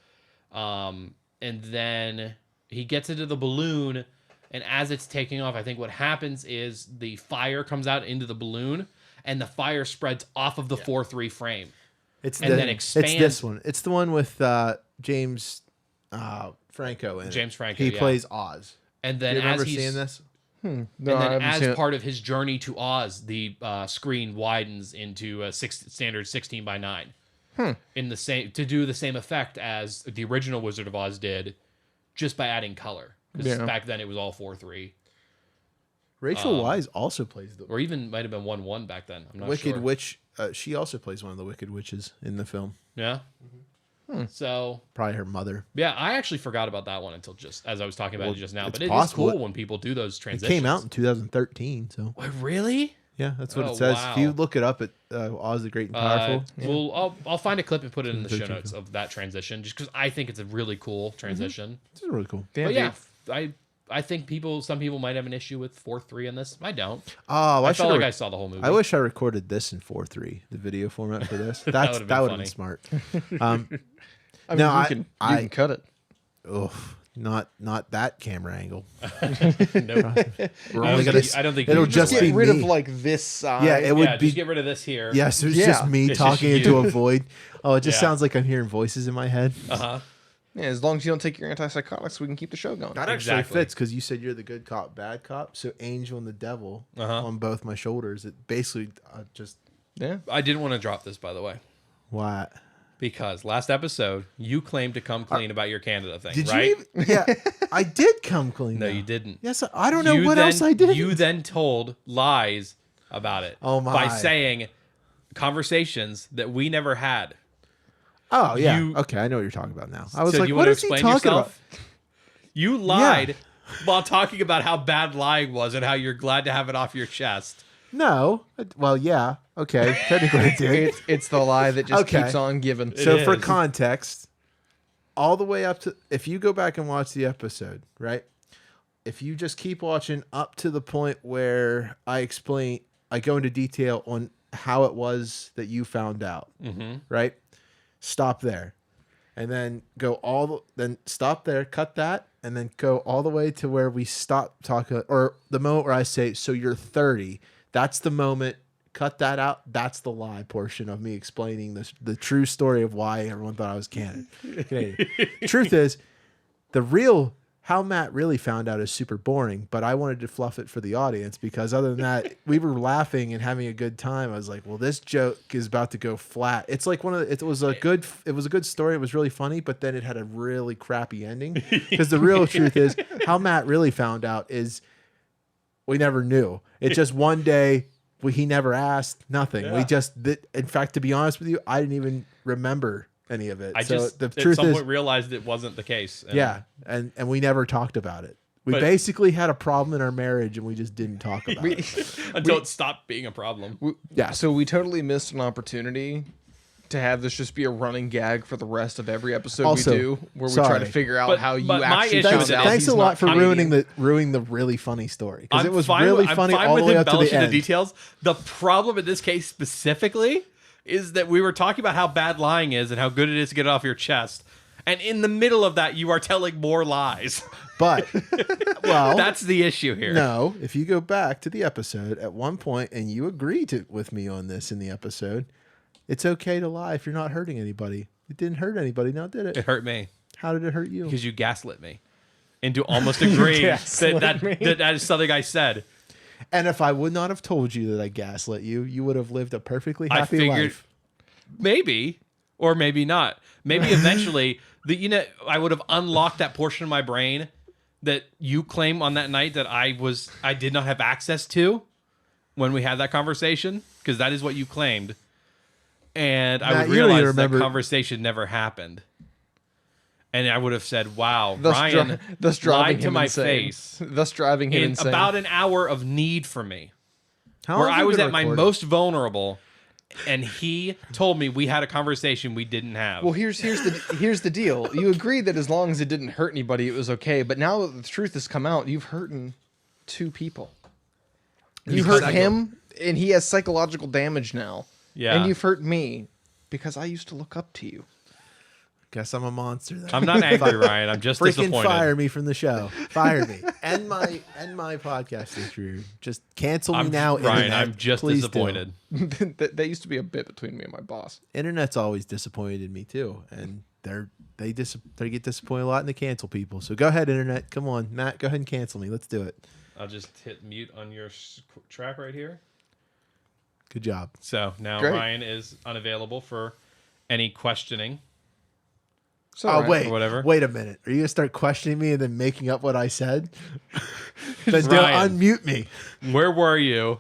and then he gets into the balloon, and as it's taking off, I think what happens is the fire comes out into the balloon, and the fire spreads off of the 4:3 frame. It's then It's expands- this one. It's the one with James Franco in it. James Franco, He yeah. plays Oz. And Do then you remember as he's seeing this? No, and I then haven't seen as it. part of his journey to Oz, the screen widens into a standard 16:9. In the same to do the same effect as the original Wizard of Oz did, just by adding color. Because Yeah. back then it was all 4:3, Rachel Wise also plays the or even might have been 1:1 back then. I'm not Wicked sure. Witch. She also plays one of the Wicked Witches in the film. Yeah. So Probably her mother. yeah, I actually forgot about that one until just as I was talking about Well, it just now. it's But it is possible. cool when people do those It transitions. came out in 2013, so Wait, really? yeah, that's what Oh, it says. wow. If you look it up at Oz the Great and Powerful, Well, I'll find a clip and put it in the show 13. notes of that transition, just because I think it's a really cool transition. it's really cool. Damn, But yeah, dude. I think some people might have an issue with 4:3 in this. I don't. Oh, I felt like I saw the whole movie. I wish I recorded this in 4:3, the video format for this. That would've been been funny. smart. I mean, No, you can cut it. Oh, not that camera angle. No. We're only gonna. I don't think it'll you can just get be Get rid of me. like this side. Yeah, it would Yeah, be. just get rid of this here. Yes, it's Yeah. just me It's talking just into you. a void. Oh, it just Yeah. sounds like I'm hearing voices in my head. Uh-huh. Yeah, as long as you don't take your antipsychotics, we can keep the show going. That actually Exactly. fits because you said you're the good cop, bad cop. So angel and the devil on both my shoulders. It basically just Yeah. I didn't want to drop this, by the way, what? because last episode you claimed to come clean about your Canada thing, Did right? you? Even, yeah, I did come clean. No, though. you didn't. Yes, I don't know You what then- else I did. You then told lies about it. Oh, my. By saying conversations that we never had. Oh yeah. you- Okay, I know what you're talking about now. I was So like, you what want to is he explain talking yourself? You lied Yeah. while talking about how bad lying was and how you're glad to have it off your chest. about? No. Well, yeah. Okay. Technically, I did. It's the lie that just Okay. keeps on giving. So for is. context, all the way up to if you go back and watch the episode, right? If you just keep watching up to the point where I go into detail on how it was that you found out, right? Stop there, and then then stop there, cut that, and then go all the way to where we stop talking, or the moment where I say, "So you're 30." That's the moment. Cut that out. That's the lie portion of me explaining the true story of why everyone thought I was Canadian. Truth is, how Matt really found out is super boring, but I wanted to fluff it for the audience because other than that, we were laughing and having a good time. I was like, well, this joke is about to go flat. It's like it was a good story. It was really funny, but then it had a really crappy ending because the real truth is how Matt really found out is we never knew. It's just one day he never asked, nothing. Yeah. In fact, to be honest with you, I didn't even remember any of it. I so just the at truth some is, point realized it wasn't the case. And yeah, and we never talked about it. We But- basically had a problem in our marriage, and we just didn't talk about it. Until it stopped being a problem. Yeah. So we totally missed an opportunity to have this just be a running gag for the rest of every episode Also, we do, where we try sorry. to figure out But- how you but my actually issue found is out that Thanks he's a lot for not ruining Canadian. the really funny story because I'm it was fine really with- funny I'm fine all the with way up to the embellishing end. details. The problem in this case specifically is that we were talking about how bad lying is and how good it is to get it off your chest. And in the middle of that, you are telling more lies. But well, That's the issue here. no. If you go back to the episode at one point and you agree with me on this in the episode, it's okay to lie if you're not hurting anybody. It didn't hurt anybody, now did it? It hurt me How did it hurt you? because you gaslit me into almost agreeing gaslit that is something I said. And if I would not have told you that I gaslit you, you would have lived a perfectly I happy figured life. maybe or maybe not. Maybe eventually I would have unlocked that portion of my brain that you claim on that night that I did not have access to when we had that conversation, because that is what you claimed. And I Matt, would you don't even realize that remember- conversation never happened. And I would have said, wow, Thus Ryan thus driving lied to him my insane. face Thus driving him in insane. about an hour of need for me, How where long I have you was been at my recording? most vulnerable, and he told me we had a conversation we didn't have. Well, here's the deal. You agreed that as long as it didn't hurt anybody, it was okay. But now that the truth has come out, you've hurt two people. You hurt him, and he has psychological damage now. Yeah. And you've hurt me because I used to look up to you. Guess I'm a monster then. I'm not angry, Ryan. I'm just Freaking disappointed. fire me from the show. Fire me. End my podcasting career. Just cancel me I'm now. Ryan. Internet. I'm just Please do. disappointed. That used to be a bit between me and my boss. Internet's always disappointed in me too, and they get disappointed a lot and they cancel people. So go ahead, Internet. Come on, Matt. Go ahead and cancel me. Let's do it. I'll just hit mute on your track right here. Good job. So now Great. Ryan is unavailable for any questioning. So Oh wait, or whatever. Wait a minute. Are you gonna start questioning me and then making up what I said? Then don't Ryan. unmute me. Where were you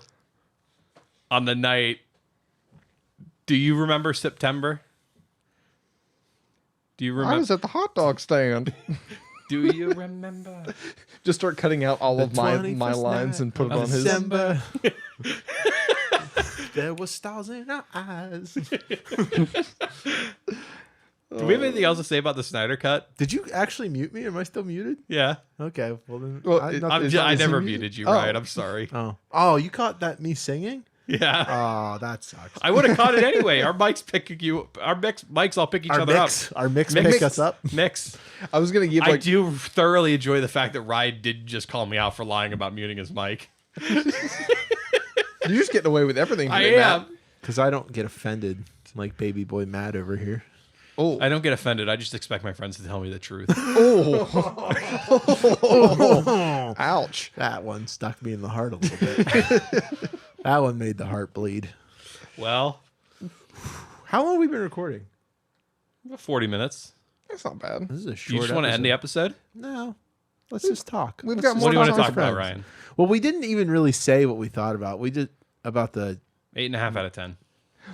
on the night? Do you remember September? Do you I remember? was at the hot dog stand. Do you remember? Just start cutting out all of my 21st lines night and put it of on his. December. There were stars in our eyes. Do we have anything else to say about the Snyder Cut? Did you actually mute me? Am I still muted? Yeah. Okay. Well then, Well, I never muted you, Ryan. I'm sorry. Oh, you caught that me singing? Yeah. Oh, that sucks. I would have caught it anyway. Our mics picking you. Our mics all pick each other up. Our mix pick us up. Mix. I was gonna give I like do thoroughly enjoy the fact that Ryan did just call me out for lying about muting his mic. you're just getting away with everything. I Today, am. Matt. Because I don't get offended like baby boy Matt over here. Oh, I don't get offended. I just expect my friends to tell me the truth. ouch! That one stuck me in the heart a little bit. That one made the heart bleed. Well, How long have we been recording? about 40 minutes. That's not bad. This is a Do short. you just want to end the episode? No. Let's just talk. We've Let's got just more What do you want to as talk about, friends. Ryan? Well, we didn't even really say what we thought about. We did about the 8.5 out of 10.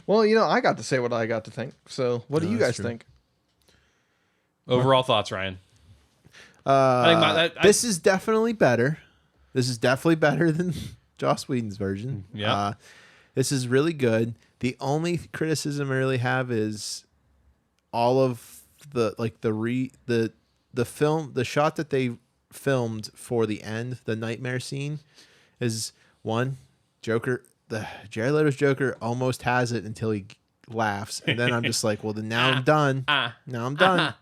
Well, I got to say what I got to think. So, what do No, you that's guys true. think? Overall thoughts, Ryan? I think this is definitely better. This is definitely better than Joss Whedon's version. Yeah. This is really good. The only criticism I really have is all of the film, the shot that they filmed for the end, the nightmare scene, is one Joker. The Jared Leto's Joker almost has it until he laughs, and then I'm just like, well, then now I'm done. Now I'm done.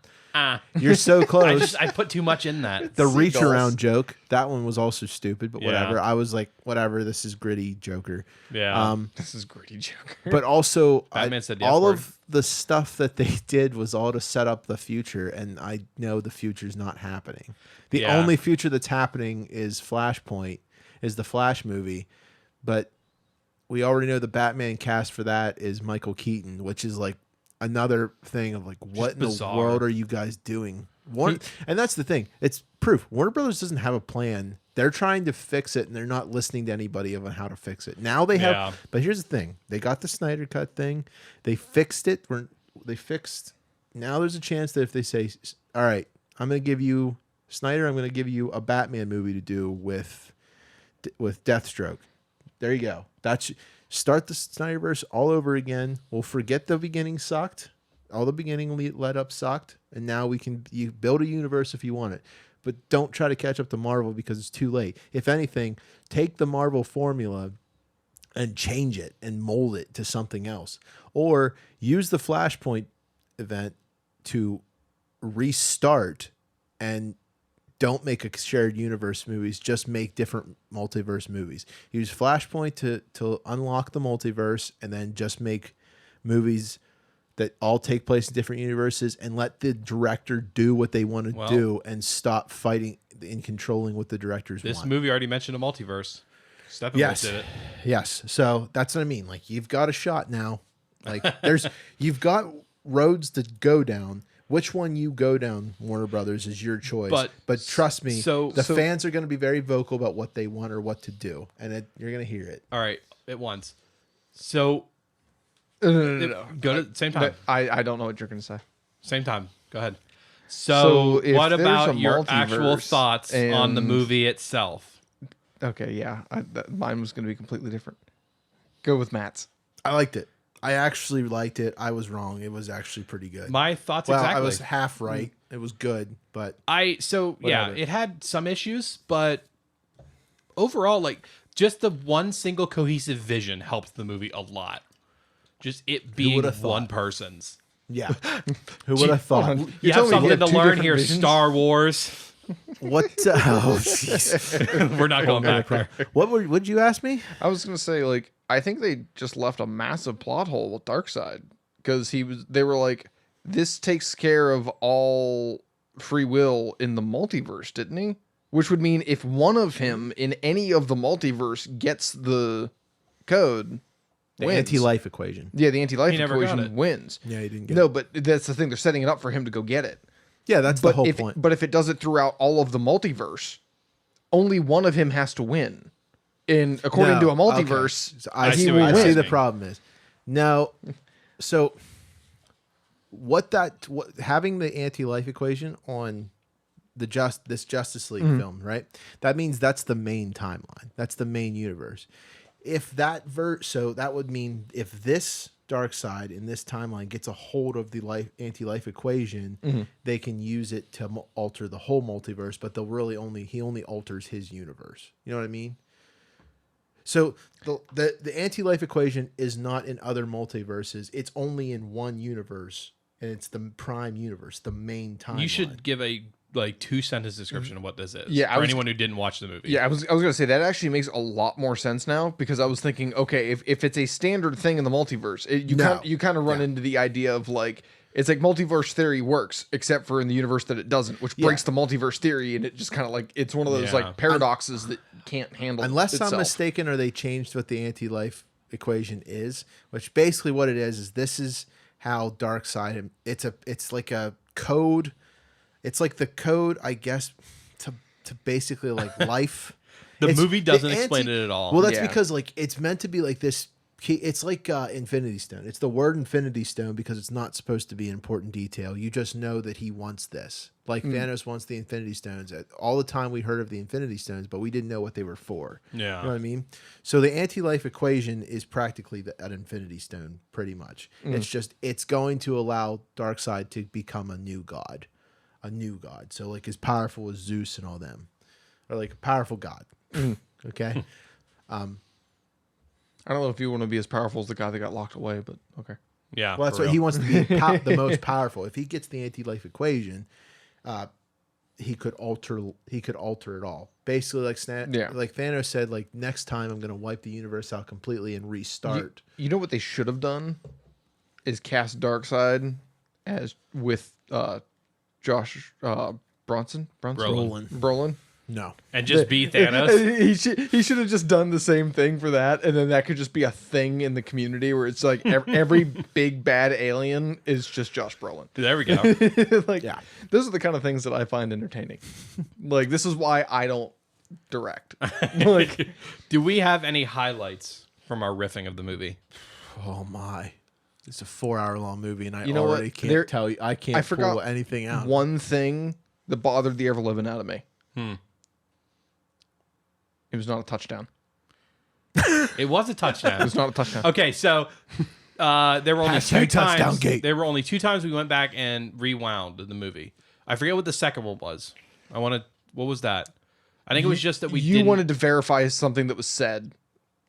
You're so close. I put too much in that. The reach Seagulls. around joke, that one was also stupid, but whatever. Yeah. I was like, whatever, this is gritty Joker. Yeah. This is gritty Joker. But also, Batman said the all F word. of the stuff that they did was all to set up the future, and I know the future's not happening. The Yeah. only future that's happening is Flashpoint, is the Flash movie, but we already know the Batman cast for that is Michael Keaton, which is like another thing of like, what in bizarre. the world are you guys doing? And that's the thing. It's proof. Warner Brothers doesn't have a plan. They're trying to fix it, and they're not listening to anybody on how to fix it. Now they have, Yeah. but here's the thing. They got the Snyder Cut thing. They fixed it. Now there's a chance that if they say, all right, I'm going to give you, Snyder, I'm going to give you a Batman movie to do with Deathstroke. There you go. Start the Snyderverse all over again. We'll forget the beginning sucked. All the beginning led up sucked. And now you build a universe if you want it. But don't try to catch up to Marvel because it's too late. If anything, take the Marvel formula and change it and mold it to something else. Or use the Flashpoint event to restart and don't make a shared universe movies. Just make different multiverse movies. Use Flashpoint to unlock the multiverse, and then just make movies that all take place in different universes, and let the director do what they want to do, and stop fighting and controlling what the directors This want. movie already mentioned a multiverse. Steppenwolf Yes. did it. Yes. So that's what I mean. Like, you've got a shot now. Like, you've got roads to go down. Which one you go down, Warner Brothers, is your choice. But trust me, the fans are going to be very vocal about what they want or what to do, and you're going to hear it. All right, at once. So No. go to same time. I don't know what you're going to say. Same time. Go ahead. So So, if what there's about a your actual multiverse thoughts on the and- movie itself? Okay, yeah. Mine was going to be completely different. Go with Matt's. I liked it. I actually liked it. I was wrong. It was actually pretty good. My thoughts well, exactly. I was half right. It was good, but Yeah, Whatever. it had some issues, but overall, like, just the one single cohesive vision helped the movie a lot. Just it being would've thought? one person's. yeah. Who would have thought? You You're have telling me something you had to two learn different here, visions? Star Wars. What? Oh, jeez. We're not going back there. Would you ask me? I was going to say, like, I think they just left a massive plot hole with Darkseid. Because they were like, this takes care of all free will in the multiverse, didn't he? Which would mean if one of him in any of the multiverse gets the code, The wins. anti-life equation. Yeah, the anti-life He never got it. equation wins. Yeah, he didn't get No, it. but that's the thing. They're setting it up for him to go get it. Yeah, that's the But whole if point. but if it does it throughout all of the multiverse, only one of him has to win. And according No, to a okay. multiverse, So I see see what what you're I see the saying. problem is. No, so having the anti-life equation on this Justice League film, right? That means that's the main timeline. That's the main universe. If that so that would mean if this Darkseid in this timeline gets a hold of the anti-life equation, they can use it to alter the whole multiverse, but he only alters his universe. You know what I mean? So the anti-life equation is not in other multiverses. It's only in one universe, and it's the prime universe, the main timeline. You should give a 2-sentence description of what this is. Yeah, for anyone who didn't watch the movie. Yeah, I was gonna say that actually makes a lot more sense now, because I was thinking, okay, if it's a standard thing in the multiverse, you kind of run into the idea of like, it's like multiverse theory works, except for in the universe that it doesn't, which breaks the multiverse theory, and it just kind of like, it's one of those like paradoxes that can't handle unless itself. I'm mistaken, or they changed what the anti-life equation is, which basically what it is this is how Darkseid, it's like a code. It's like the code, I guess, to basically like life. The movie doesn't explain it at all. Well, that's because like it's meant to be like this. It's like Infinity Stone. It's the word Infinity Stone because it's not supposed to be important detail. You just know that he wants this. Like Thanos wants the Infinity Stones. All the time we heard of the Infinity Stones, but we didn't know what they were for. Yeah. You know what I mean? So the anti-life equation is practically an Infinity Stone, pretty much. It's going to allow Darkseid to become a new god. So like as powerful as Zeus and all them, or like a powerful god. Okay. I don't know if you want to be as powerful as the guy that got locked away, but okay. Yeah. Well, that's what he wants to be, the most powerful. If he gets the anti-life equation, he could alter it all. Basically, like like Thanos said, like next time I'm going to wipe the universe out completely and restart. You know what they should have done is cast Darkseid as with Josh Brolin. No. And just be Thanos. He should have just done the same thing for that, and then that could just be a thing in the community where it's like every big bad alien is just Josh Brolin. There we go. Those are the kind of things that I find entertaining. Like, this is why I don't direct. Like, do we have any highlights from our riffing of the movie? Oh my. It's a 4-hour-long movie, and I you know already what? can't tell you. I can't forgot pull anything out. One thing that bothered the ever living out of me. It was not a touchdown. It was a touchdown. It was not a touchdown. Okay, so there were only Hashtag two touchdown times. gate. There were only 2 times we went back and rewound the movie. I forget what the second one was. What was that? I think it was just that you wanted to verify something that was said.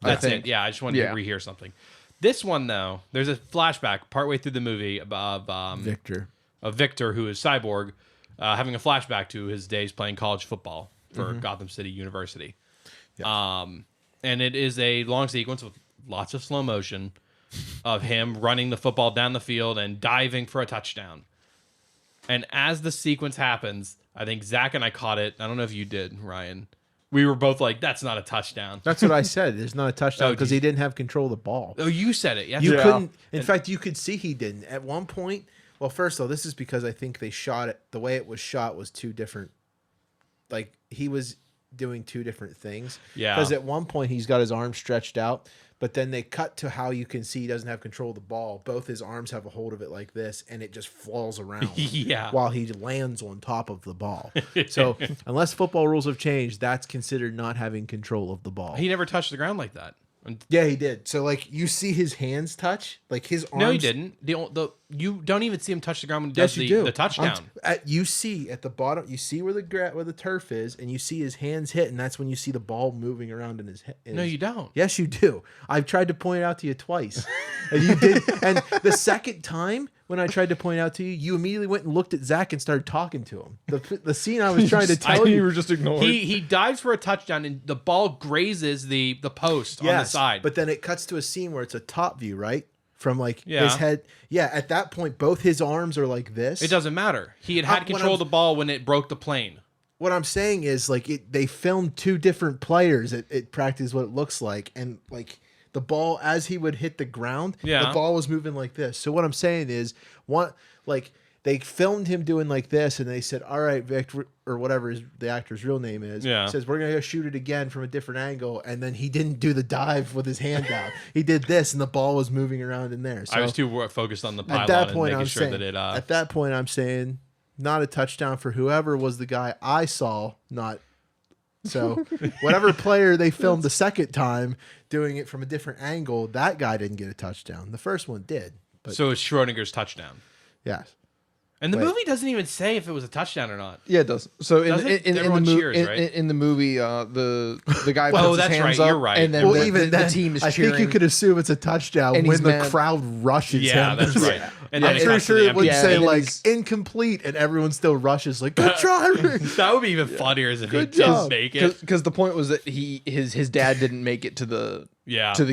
That's it. Yeah, I just wanted to rehear something. This one though, there's a flashback partway through the movie of Victor, who is Cyborg, having a flashback to his days playing college football for Gotham City University. Yes. And it is a long sequence with lots of slow motion of him running the football down the field and diving for a touchdown. And as the sequence happens, I think Zack and I caught it. I don't know if you did, Ryan. We were both like, that's not a touchdown. That's what I said. It's not a touchdown because he didn't have control of the ball. Oh, you said it. Yes. You couldn't. In fact, you could see he didn't. At one point, well, first of all, this is because I think they shot it. The way it was shot was 2 different. Like, he was doing 2 different things. Yeah. Because at one point, he's got his arms stretched out. But then they cut to how you can see he doesn't have control of the ball. Both his arms have a hold of it like this, and it just falls around while he lands on top of the ball. So unless football rules have changed, that's considered not having control of the ball. He never touched the ground like that. Yeah, he did. So like you see his hands touch, like his arms. No, he didn't. You don't even see him touch the ground when he does the touchdown. You see at the bottom, you see where the turf is, and you see his hands hit, and that's when you see the ball moving around in his head. No, you don't. Yes, you do. I've tried to point it out to you twice, and you did. And the second time when I tried to point it out to you, you immediately went and looked at Zack and started talking to him. The scene I was trying to tell you, you were just ignoring. He dives for a touchdown, and the ball grazes the post on the side. But then it cuts to a scene where it's a top view, right? From like his head. Yeah, at that point, both his arms are like this. It doesn't matter. He had control of the ball when it broke the plane. What I'm saying is, like, they filmed 2 different players at practice what it looks like. And, like, the ball, as he would hit the ground, the ball was moving like this. So what I'm saying is, they filmed him doing like this, and they said, all right, Victor, or whatever the actor's real name is, says, we're going to go shoot it again from a different angle. And then he didn't do the dive with his hand out. He did this, and the ball was moving around in there. So I was too focused on the pylon at that point, and making sure that it... At that point, I'm saying not a touchdown for whoever was the guy I saw not So whatever player they filmed the second time doing it from a different angle, that guy didn't get a touchdown. The first one did. But So it's Schrodinger's touchdown. yes. And the Wait. movie doesn't even say if it was a touchdown or not. Yeah, it does. So Does it? Everyone cheers, right? in the movie, the guy puts Oh, his that's hands right, up, you're right. and then Well, the, even the then, team is I cheering. think you could assume it's a touchdown And when he's the mad. crowd rushes Yeah, him. that's right. And I'm then it pretty cuts to sure the it would empty say and like he's- incomplete, and everyone still rushes like good try. That would be even funnier as if he Good didn't job. make it. because the point was that his dad didn't make it to the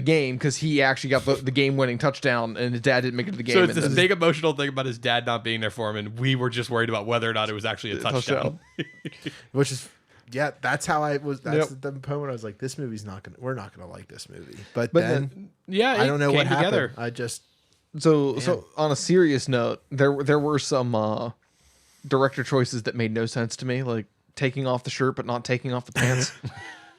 game because he actually got the game winning touchdown, and his dad didn't make it to the game. So it's and this then- big emotional thing about his dad not being there for him, and we were just worried about whether or not it was actually a touchdown. Which is, yeah, that's how I was. That's Yep. the moment I was like, this movie's not gonna. We're not gonna like this movie. But But then Yeah, I don't know it what came together. happened. I just So on a serious note, there were some director choices that made no sense to me, like taking off the shirt but not taking off the pants.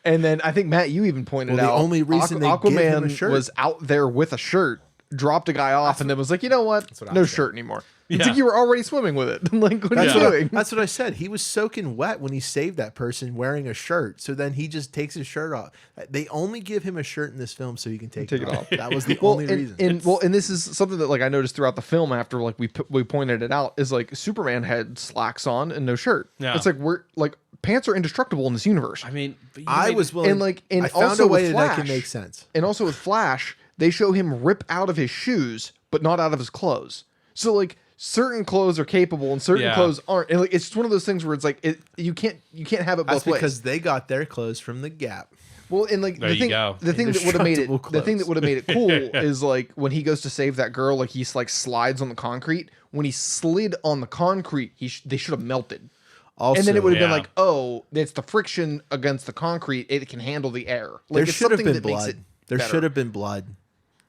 And then I think Matt, you even pointed Well, the out only reason they give Aquaman him a shirt- was out there with a shirt, dropped a guy off, and then was like, you know what, what I no said. shirt anymore. It's Yeah. like you were already swimming with it. Like what are That's, you what doing? that's what I said. He was soaking wet when he saved that person wearing a shirt. So then he just takes his shirt off. They only give him a shirt in this film so he can take it off. That was the only reason. And this is something that like I noticed throughout the film after like we pointed it out is like Superman had slacks on and no shirt. Yeah. It's like we're like pants are indestructible in this universe. I mean, but you I made- was willing. And I found also a way with that that can Flash. make sense. And also with Flash, they show him rip out of his shoes, but not out of his clothes. So like certain clothes are capable and certain Yeah. clothes aren't. And like it's just one of those things where it's like you can't have it That's both ways. because they got their clothes from the Gap. Well, and like There the you thing, go. the thing that would have made it, Indestructible the thing that clothes. would have made it cool is like when he goes to save that girl, like he's like slides on the concrete. When he slid on the concrete, they should have melted. Also, And then it would have been Yeah. like, oh, it's the friction against the concrete. It can handle the air. Like there it's should have something been that makes blood. it There better. should have been blood.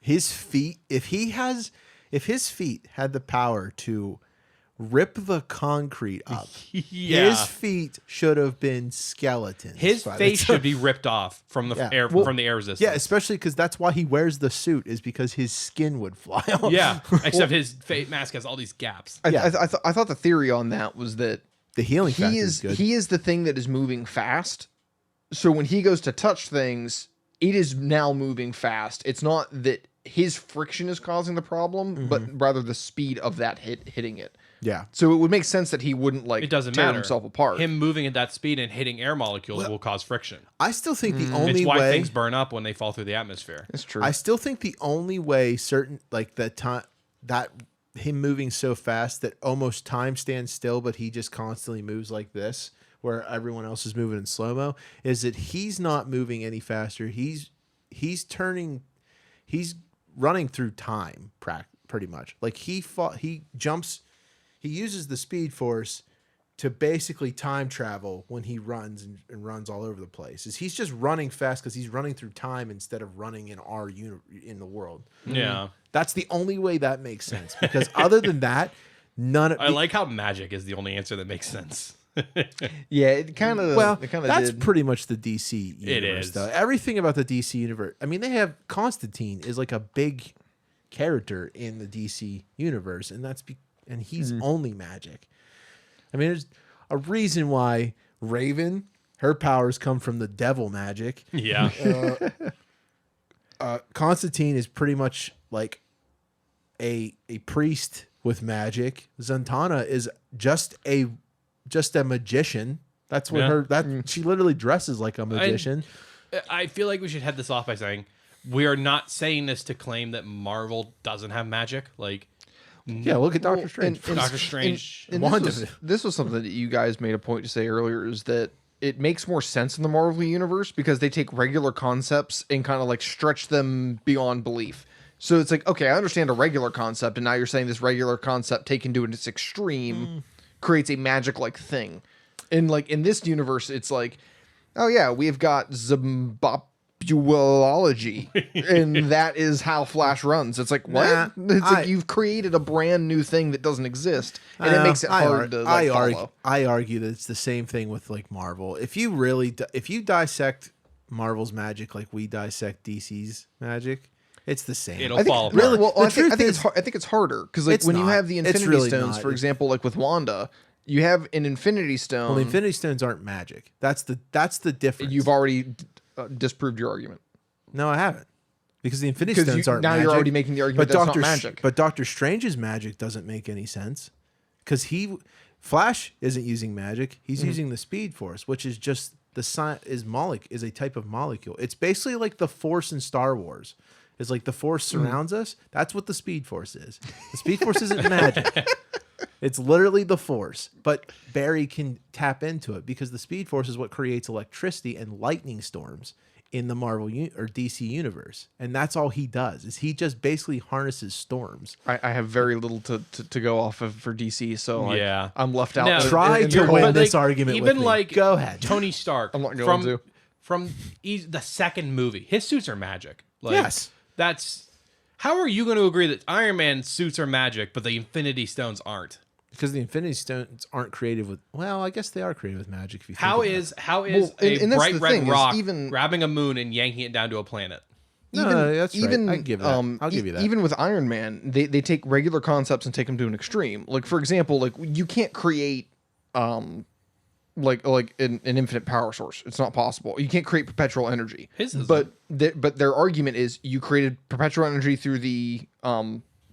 His feet, if his feet had the power to rip the concrete up, yeah. his feet should have been skeletons. His by the face time- should be ripped off from the Yeah. air Well, from the air resistance. Yeah, especially because that's why he wears the suit, is because his skin would fly off. Yeah, except his mask has all these gaps. Yeah. I thought the theory on that was that The healing factor he good. is the thing that is moving fast. So when he goes to touch things, it is now moving fast. It's not that his friction is causing the problem, but rather the speed of that hitting it. yeah. So it would make sense that he wouldn't like It doesn't tear matter. himself apart. Him moving at that speed and hitting air molecules will cause friction. I still think the It's only why way things burn up when they fall through the atmosphere. It's true. I still think the only way certain like the time that him moving so fast that almost time stands still, but he just constantly moves like this, where everyone else is moving in slow mo, is that he's not moving any faster. He's running through time pretty much. Like he uses the speed force to basically time travel when he runs and runs all over the place. He's just running fast because he's running through time instead of running in in the world. Yeah. That's the only way that makes sense. Because other than that, none of I like how magic is the only answer that makes sense. yeah, it kind of that's did. pretty much the DC universe, is. though. Everything about the DC universe. I mean, they have Constantine is like a big character in the DC universe, and and he's only magic. I mean, there's a reason why Raven, her powers come from the devil magic. Yeah. Constantine is pretty much like a priest with magic. Zatanna is just a magician. That's what she literally dresses like a magician. I feel like we should head this off by saying we are not saying this to claim that Marvel doesn't have magic. Like, Yeah, look at Doctor Strange. Doctor Strange. And WandaVision. this was something that you guys made a point to say earlier is that it makes more sense in the Marvel universe because they take regular concepts and kind of like stretch them beyond belief. So it's like, okay, I understand a regular concept, and now you're saying this regular concept taken to its extreme creates a magic-like thing. And like in this universe, it's like, oh yeah, we've got Zimbabweology, and that is how Flash runs. It's like, what? It's like you've created a brand new thing that doesn't exist, and it makes it hard to like, follow. I argue that it's the same thing with like Marvel. If you really if you dissect Marvel's magic like we dissect DC's magic, it's the same. It'll I think, fall apart. really, well, The I think truth is- it's hard. I think it's harder because like it's when you not. have the It's Infinity really Stones, not. for example, like with Wanda, You have an Infinity Stone. Well, the Infinity Stones aren't magic. That's the difference. You've already disproved your argument. No, I haven't. Because the Infinity Stones aren't now magic. you're already making the argument that's not Doctor magic. But Doctor Strange's magic doesn't make any sense. Because Flash isn't using magic. He's using the Speed Force, which is just is a type of molecule. It's basically like the Force in Star Wars. It's like the Force surrounds us. That's what the Speed Force is. The Speed Force isn't magic. It's literally the Force. But Barry can tap into it because the Speed Force is what creates electricity and lightning storms in the Marvel or DC universe. And that's all he does, is he just basically harnesses storms. I have very little to go off of for DC, so Yeah. I'm left out. Now, Try to But, win this argument even with me. like Go ahead. Tony Stark. I'm not going to. From the second movie, his suits are magic. Like, Yes. That's how are you going to agree that Iron Man's suits are magic, but the Infinity Stones aren't? Because the Infinity Stones aren't created with... Well, I guess they are created with magic. If you think How about is Well, a and that's bright the red thing, is rock even- grabbing a moon and yanking it down to a planet? No, that's right. I can give that. I'll give you that. Even with Iron Man, they take regular concepts and take them to an extreme. Like, for example, like you can't create like an infinite power source. It's not possible. You can't create perpetual energy. His isn't. But their argument is you created perpetual energy through the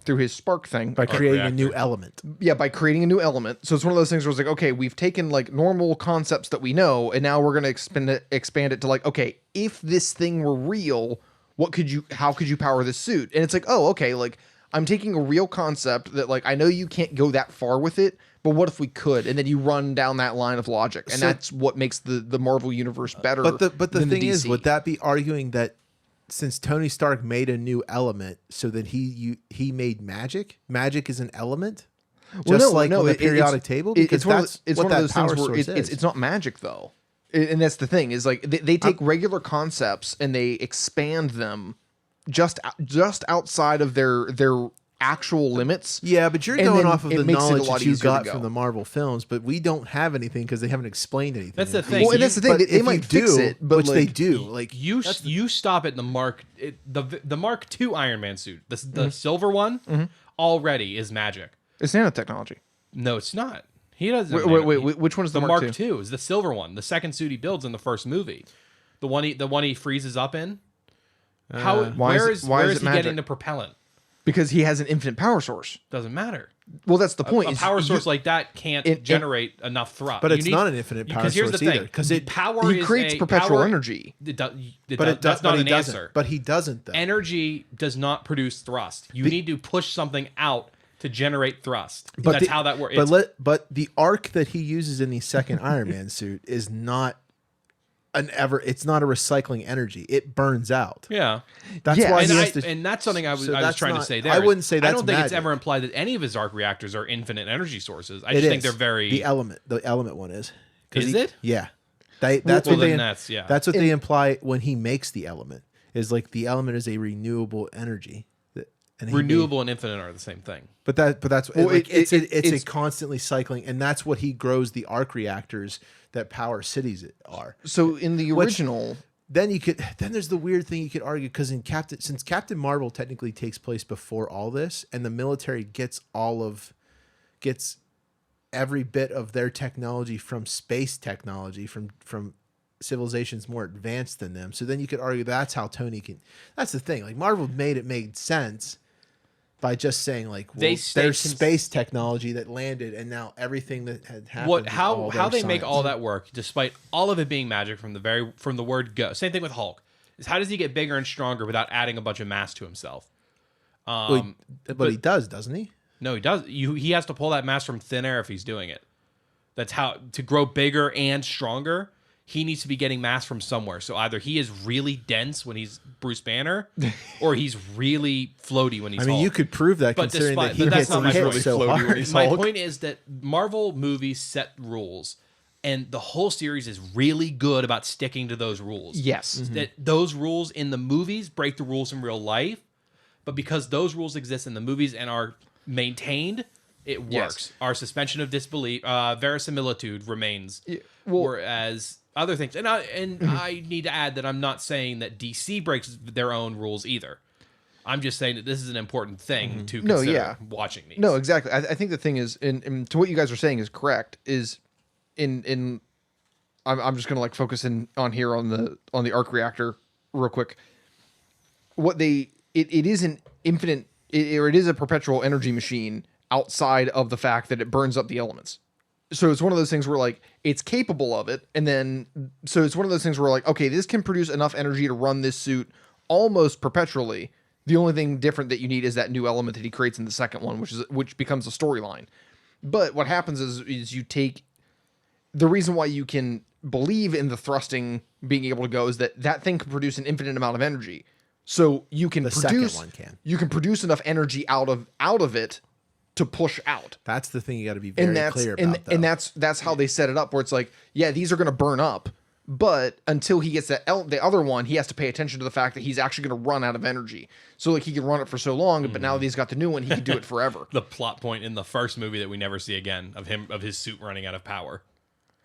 through his spark thing. by creating a reactor. new element. Yeah, by creating a new element. So it's one of those things where it's like, okay, we've taken like normal concepts that we know, and now we're going to expand it to like, okay, if this thing were real, how could you power this suit? And it's like, oh, okay, like I'm taking a real concept that like I know you can't go that far with it, but what if we could? And then you run down that line of logic, and So- that's what makes the Marvel universe better. But the than thing is, DC. would that be arguing that since Tony Stark made a new element, so that he made magic? Magic is an element, Well, just like no, the it- periodic it's- table. it- Because it's one of that's the- it's what one of that those power things where source is. it's not magic though, and that's the thing is like they take regular concepts and they expand them just outside of their actual limits. Yeah, but you're and going then off of it the makes it a knowledge lot that you easier to got go. from the Marvel films, but we don't have anything because they haven't explained anything. That's the in thing. DC. Well, and that's the thing. But They if might you fix do, it, but which they like, do. Like You stop at the Mark II Iron Man suit. The silver one already is magic. It's nanotechnology. No, it's not. He doesn't. Wait, which one is the The Mark Mark II? II is the silver one. The second suit he builds in the first movie. The one he freezes up in. Where is it he magic? getting the propellant? Because he has an infinite power source. Doesn't matter. Well, that's the point. A is power you- source like that can't generate enough thrust. But You it's not an infinite power because here's source the thing, either, 'cause it- power he is creates a perpetual power- energy. That's but not he an doesn't. answer. But he doesn't though. Energy does not produce thrust. You need to push something out to generate thrust. But That's the- how that works. But the arc that he uses in the second Iron Man suit is not it's not a recycling energy. It burns out. Yeah. That's Yeah, why And, he has to. and that's something I was So I was that's trying to not- say there. I wouldn't say I that's don't think it's magic. ever implied that any of his arc reactors are infinite energy sources. I It just think is. they're very. The element one is. 'Cause Is it? Yeah. That's well, what they. then that's- yeah. That's what they imply when he makes the element. Is like the element is a renewable energy. And he made- renewable and infinite are the same thing. But that's Well, like, it's it's- a constantly cycling, and that's what he grows the arc reactors that power cities are. So in the Which- original, Then there's the weird thing you could argue, because since Captain Marvel technically takes place before all this, and the military gets every bit of their technology from space technology, from civilizations more advanced than them. So then you could argue that's how Tony can. That's the thing. Like Marvel made sense by just saying like, well, there's space technology that landed, and now everything that had happened. How they make all science. that work, despite all of it being magic from the word go. Same thing with Hulk. Is how does he get bigger and stronger without adding a bunch of mass to himself? But he does, doesn't he? No, he does. He has to pull that mass from thin air if he's doing it. That's how to grow bigger and stronger. He needs to be getting mass from somewhere. So either he is really dense when he's Bruce Banner, or he's really floaty when he's. I mean, Hulk. you could prove that But considering that despite- he but that's hits not my hit point. so Floaty when hard. he's My Hulk. point is that Marvel movies set rules, and the whole series is really good about sticking to those rules. yes, That those rules in the movies break the rules in real life, but because those rules exist in the movies and are maintained, it works. Yes. Our suspension of disbelief, verisimilitude remains. well- Whereas other things, I need to add that I'm not saying that DC breaks their own rules either. I'm just saying that this is an important thing to No, consider yeah. watching these. No, exactly. I think the thing is, and to what you guys are saying is correct. Is in I'm just gonna like focus in on here on the arc reactor real quick. What it is an infinite, or it is a perpetual energy machine outside of the fact that it burns up the elements. So it's one of those things where like it's capable of it, and then so it's one of those things where like, okay, this can produce enough energy to run this suit almost perpetually. The only thing different that you need is that new element that he creates in the second one, which becomes a storyline. But what happens is you take the reason why you can believe in the thrusting being able to go is that thing can produce an infinite amount of energy. So you can produce second one can. You can produce enough energy out of it to push out. That's the thing you got to be very clear about. And that's how they set it up, where it's like, yeah, these are going to burn up, but until he gets the other one, he has to pay attention to the fact that he's actually going to run out of energy. So like he can run it for so long, but now that he's got the new one, he can do it forever. The plot point in the first movie that we never see again of his suit running out of power.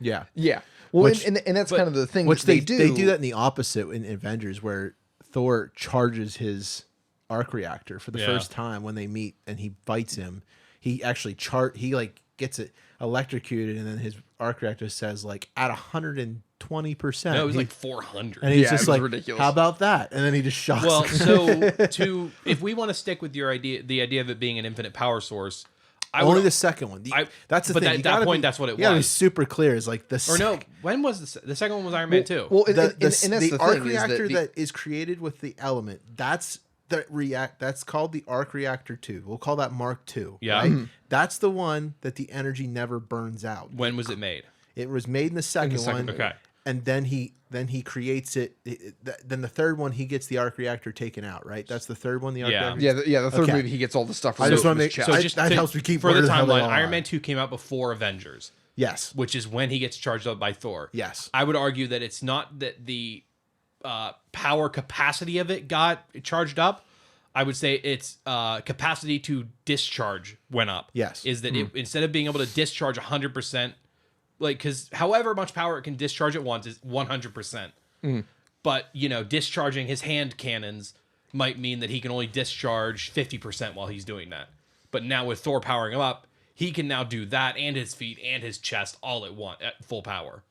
Yeah. Yeah. Well, Which- and that's kind of the thing Which that they do. They do that in the opposite in Avengers, where Thor charges his arc reactor for the first time when they meet, and he fights him. He actually he like gets it electrocuted, and then his arc reactor says like at 120%. No, it was like 400. and he's Yeah, just it was like, ridiculous. how about that? And then he just shocks. Well, him. so if we want to stick with your idea, the idea of it being an infinite power source, Only the second one. That's the but thing. at that point, that's what it You gotta be was. super clear. Is like the Or no, when was the second one? Was Iron Man 2? Well, and the that's the arc thing reactor is that is created with the element. That's called the arc reactor 2. We'll call that Mark 2. Yeah. Right? Mm-hmm. That's the one that the energy never burns out. When was it made? It was made in the second one. Okay. And then he creates it. Then the third one, he gets the arc reactor taken out. Right. That's the third one. The arc Yeah. reactor. the third Okay. movie he gets all the stuff. I just want to removed make from his sure. chest. That helps me keep for the hell they timeline. all Iron are. Man 2 came out before Avengers, Yes. which is when he gets charged up by Thor. Yes. I would argue that it's not that the power capacity of it got charged up. I would say its capacity to discharge went up. Yes. Is that it, instead of being able to discharge 100%, like, because however much power it can discharge at once is 100%. But, discharging his hand cannons might mean that he can only discharge 50% while he's doing that. But now with Thor powering him up, he can now do that and his feet and his chest all at once at full power.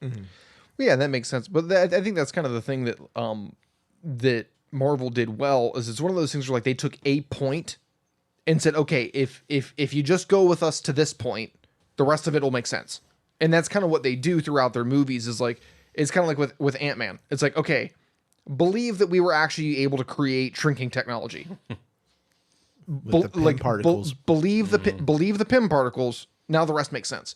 Yeah, that makes sense. But I think that's kind of the thing that that Marvel did well is it's one of those things where like they took a point and said, okay, if you just go with us to this point, the rest of it will make sense. And that's kind of what they do throughout their movies is like, it's kind of like with Ant-Man. It's like, okay, believe that we were actually able to create shrinking technology. With the PIM particles. Believe the PIM particles. Now the rest makes sense.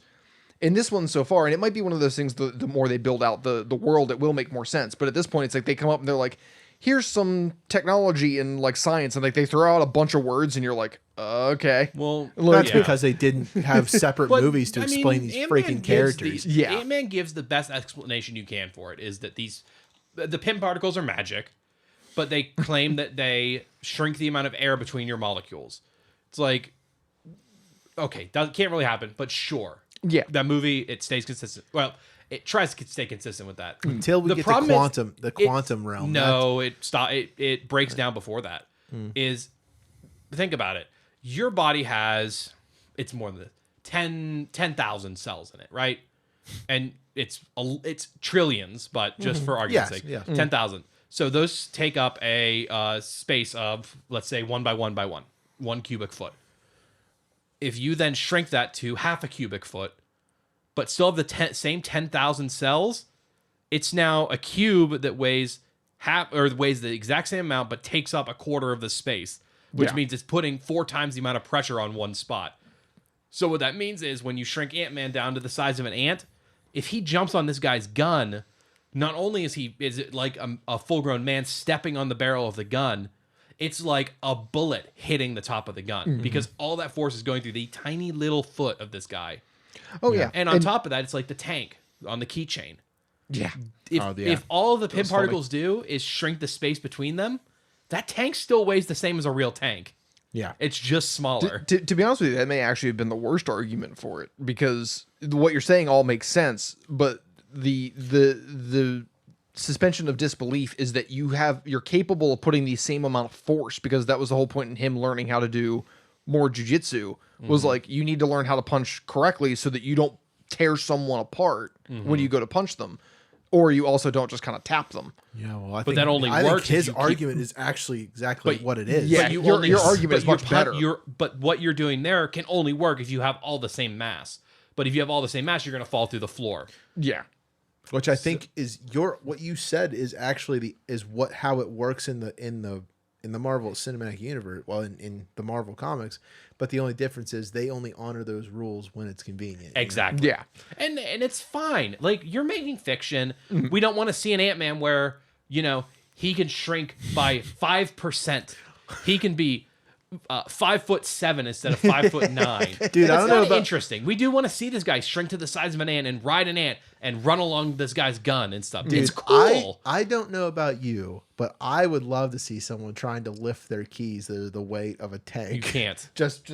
In this one so far, and it might be one of those things, the more they build out the world, it will make more sense. But at this point, it's like they come up and they're like, here's some technology and like science, and like they throw out a bunch of words, and you're like, okay. Well, That's yeah. because they didn't have separate But, movies to I mean, explain these Ant-Man freaking gives characters. Yeah. Ant-Man gives the best explanation you can for it is that the PIM particles are magic, but they claim that they shrink the amount of air between your molecules. It's like, okay, can't really happen, but sure. Yeah. That movie, it stays consistent. Well, it tries to stay consistent with that. Until we get to problem is, the quantum realm. No, it breaks down before that. Is think about it. Your body has it's more than 10,000 cells in it, right? And it's trillions, but just for argument's Yes, sake, yeah. 10,000. So those take up a space of, let's say, 1 by 1 by 1 cubic foot. If you then shrink that to half a cubic foot, but still have the same 10,000 cells, it's now a cube that weighs weighs the exact same amount, but takes up a quarter of the space, which means it's putting 4 times the amount of pressure on one spot. So what that means is when you shrink Ant-Man down to the size of an ant, if he jumps on this guy's gun, not only is it like a full-grown man stepping on the barrel of the gun, it's like a bullet hitting the top of the gun because all that force is going through the tiny little foot of this guy. Oh yeah. And on top of that, it's like the tank on the keychain. Yeah. If all the PIM particles do is shrink the space between them, that tank still weighs the same as a real tank. Yeah. It's just smaller. To be honest with you, that may actually have been the worst argument for it because what you're saying all makes sense, but the suspension of disbelief is that you're capable of putting the same amount of force, because that was the whole point in him learning how to do more jujitsu, was like, you need to learn how to punch correctly so that you don't tear someone apart when you go to punch them, or you also don't just kind of tap them. Yeah, well, But that only I think works if his you keep- argument is actually exactly what it is. Yeah, But you your- only- your argument but is much better. But what you're doing there can only work if you have all the same mass. But if you have all the same mass, you're going to fall through the floor. Yeah. Which I think is what you said is actually how it works in the Marvel Cinematic Universe, well, in the Marvel comics, but the only difference is they only honor those rules when it's convenient. Exactly. Yeah. And it's fine. Like, you're making fiction. We don't want to see an Ant-Man where, he can shrink by 5%. He can be 5'7" instead of 5'9". Dude, I don't know about interesting. We do want to see this guy shrink to the size of an ant and ride an ant and run along this guy's gun and stuff. Dude, it's cool. I don't know about you, but I would love to see someone trying to lift their keys that are the weight of a tank. You can't. just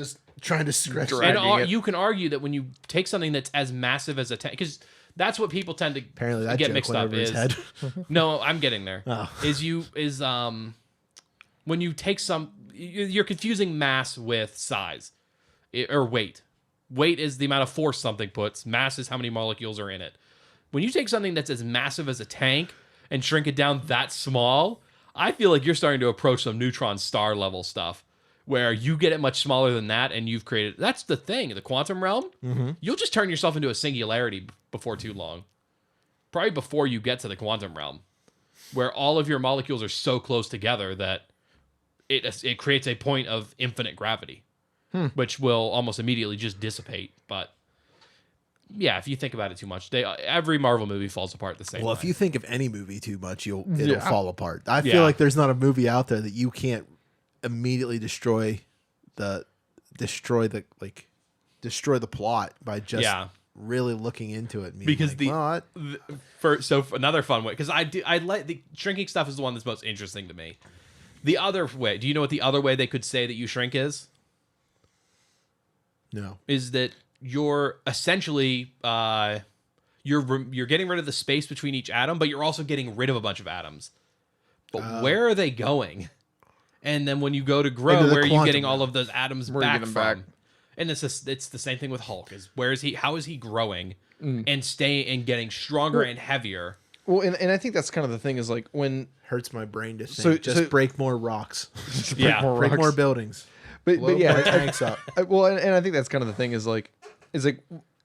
trying to stretch. Drag- And it. you can argue that when you take something that's as massive as a tank, because that's what people tend to Apparently that get joke mixed went up over his is. head. No, I'm getting there. Oh. When you take you're confusing mass with size or weight. Weight is the amount of force something puts. Mass is how many molecules are in it. When you take something that's as massive as a tank and shrink it down that small, I feel like you're starting to approach some neutron star level stuff where you get it much smaller than that and you've created... That's the thing. The quantum realm, you'll just turn yourself into a singularity before too long. Probably before you get to the quantum realm, where all of your molecules are so close together that it creates a point of infinite gravity, which will almost immediately just dissipate. But yeah, if you think about it too much, every Marvel movie falls apart the same Well, way. if you think of any movie too much, it'll fall apart. I Yeah. feel like there's not a movie out there that you can't immediately destroy the plot by just really looking into it. And being Because like, another fun way, because I like the shrinking stuff is the one that's most interesting to me. The other way, do you know what the other way they could say that you shrink is? no. Is that you're essentially you're getting rid of the space between each atom, but you're also getting rid of a bunch of atoms. But where are they going? And then when you go to grow, Into the where are you quantum getting all realm. of those atoms Where are you back getting from? back? And it's the same thing with Hulk. How is he growing and staying and getting stronger and heavier? Well, and I think that's kind of the thing is like when Hurts my brain to think. So- break more rocks. Yeah. more Break rocks. more buildings. But Blow yeah, more tanks up. well, and I think that's kind of the thing is like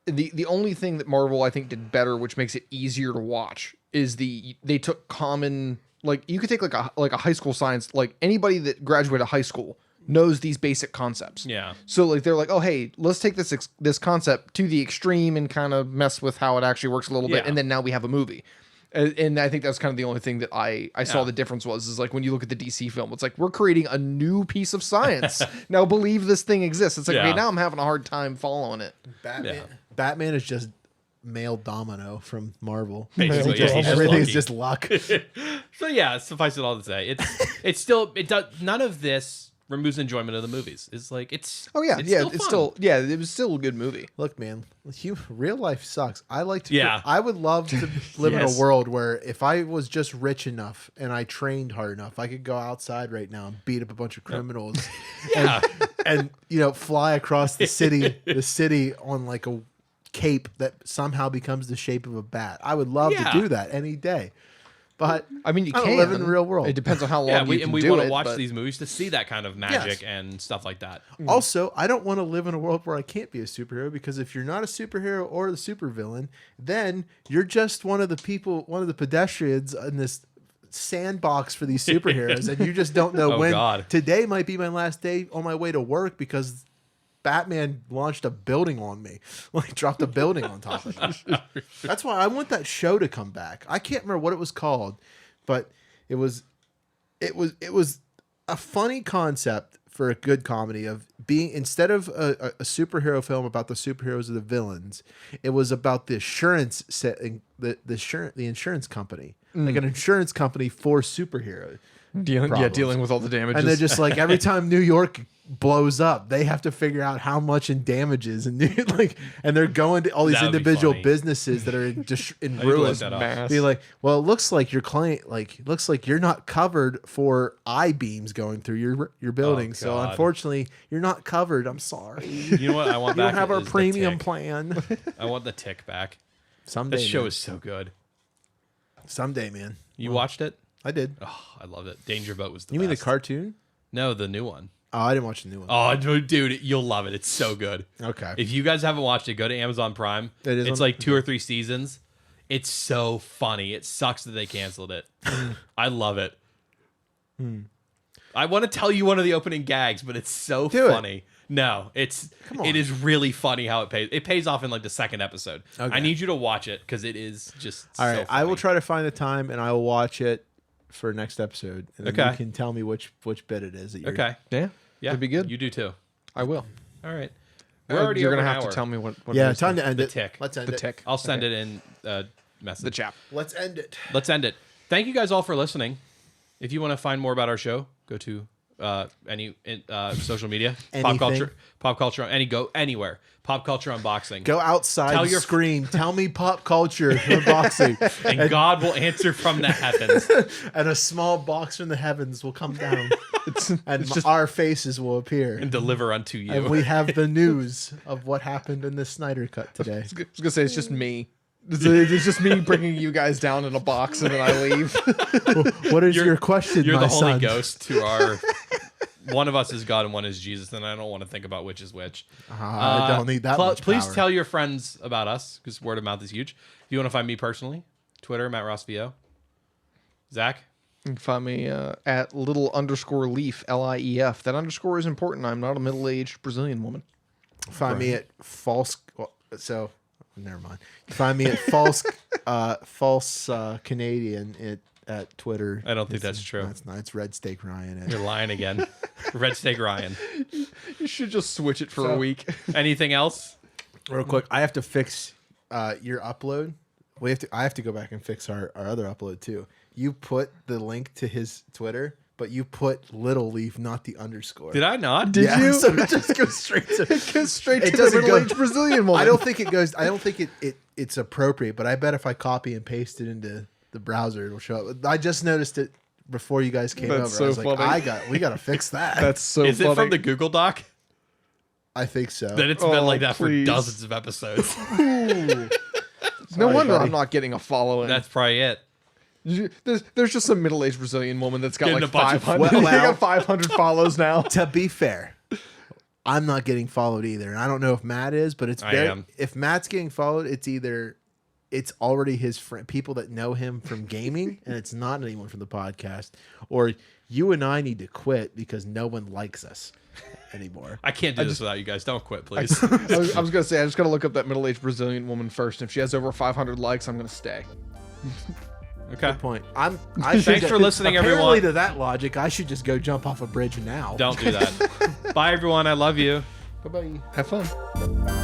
the only thing that Marvel I think did better, which makes it easier to watch, is they took common, like, you could take like a high school science, like anybody that graduated high school knows these basic concepts. Yeah. So like they're like, oh hey, let's take this concept to the extreme and kind of mess with how it actually works a little bit, Yeah. and then now we have a movie. And I think that's kind of the only thing that I saw the difference is like when you look at the DC film, it's like we're creating a new piece of science. Now believe this thing exists. It's like, Yeah. okay, now I'm having a hard time following it. Batman is just male domino from Marvel. Basically, yeah, he's just Everything's lucky. just luck. So yeah, suffice it all to say, it's still none of this removes enjoyment of the movies. It's like Oh yeah, it's yeah, still it's fun. still it was still a good movie. Look, man, real life sucks. I like to. Yeah. I would love to live in Yes. a world where if I was just rich enough and I trained hard enough, I could go outside right now and beat up a bunch of criminals. Yeah. and fly across the city on like a cape that somehow becomes the shape of a bat. I would love Yeah. to do that any day. But I mean, you I don't can live in the real world. It depends on how long Yeah, you we can want do to it. watch but- these movies to see that kind of magic and stuff like that. Also, I don't want to live in a world where I can't be a superhero, because if you're not a superhero or the supervillain, then you're just one of the pedestrians in this sandbox for these superheroes, and you just don't know Oh, when. God. Today might be my last day on my way to work because Batman launched a building on me, like dropped a building on top of me. That's why I want that show to come back. I can't remember what it was called, but it was a funny concept for a good comedy of being, instead of a superhero film about the superheroes or the villains, it was about the insurance the insurance company, like an insurance company for superheroes. dealing problems. with all the damages. And they're just like, every time New York blows up. They have to figure out how much in damages and and they're going to all these That would be individual funny. businesses that are just in I need to look ruins. that up. Mass. Be like, well, it looks like your client, looks like you're not covered for I-beams going through your building. So God. unfortunately, you're not covered. I'm sorry. You know what I want You back? don't have our is the premium Tick. plan. I want the Tick back. Someday, This show man. is so good. Someday, man. You watched it? I did. Oh, I loved it. Danger Boat was the You mean the best. cartoon? No, the new one. Oh, I didn't watch the new one. Oh, dude, you'll love it. It's so good. Okay. If you guys haven't watched it, go to Amazon Prime. It is It's on- like 2 or 3 seasons. It's so funny. It sucks that they canceled it. I love it. I want to tell you one of the opening gags, but it's so Do it. funny. No, Come on. it is really funny how it pays. It pays off in like the second episode. Okay. I need you to watch it because it is just All so right. I will funny. try to find the time and I will watch it for next episode. And then Okay. you can tell me which bit it is that you're Okay. Yeah. Yeah. That'd be good. You do too. I will. All right. We're already You're over gonna an have hour. to tell me what. Yeah, it is time to end The it. Tick. Let's end The it. Tick. I'll send it in message. The chap. Let's end it. Let's end it. Thank you guys all for listening. If you want to find more about our show, go to any social media, Anything. pop culture, go anywhere. Pop culture unboxing. Go outside, Tell and your- scream, tell me pop culture unboxing. and God will answer from the heavens. And a small box from the heavens will come down. and just- our faces will appear. And deliver unto you. And we have the news of what happened in the Snyder Cut today. I was gonna say it's just me. It's just me bringing you guys down in a box and then I leave. What is your question, You're my the Holy son? Ghost to our. One of us is God and one is Jesus, and I don't want to think about which is which. I don't need that much Please power. tell your friends about us because word of mouth is huge. If you want to find me personally, Twitter, Matt Ross VO. Zach? You can find me at _leaf, LIEF. That underscore is important. I'm not a middle-aged Brazilian woman. Find me at false. So, never mind. Find me at false Canadian at Twitter. I don't think that's true. That's not. It's Red Steak Ryan. You're lying again. Red Steak Ryan. You should just switch it for a week. Anything else? Real quick, I have to fix your upload. I have to go back and fix our other upload too. You put the link to his Twitter, but you put Little Leaf, not the underscore. Did I not? Did you? So it just goes straight to. It goes straight It to the doesn't go- middle-aged Brazilian woman. I don't think it goes. I don't think it's appropriate, but I bet if I copy and paste it into the browser, it'll show up. I just noticed it before you guys came That's over. I was so like, funny. we got to fix that. That's so Is funny. it from the Google Doc? I think so. Then it's been like that please. for dozens of episodes. No wonder buddy. I'm not getting a following. That's probably it. There's just some middle-aged Brazilian woman that's got Getting like a bunch of- 500. Well- They got 500 follows now. To be fair, I'm not getting followed either, and I don't know if Matt is, but it's I very. am. If Matt's getting followed, it's already his friend, people that know him from gaming, and it's not anyone from the podcast. Or you and I need to quit because no one likes us anymore. I can't do this without you guys. Don't quit, please. I was gonna say I just gotta look up that middle-aged Brazilian woman first. If she has over 500 likes, I'm gonna stay. Okay. Point. I Thanks should for listening, apparently everyone. to that logic, I should just go jump off a bridge now. Don't do that. Bye, everyone. I love you. Bye bye. Have fun.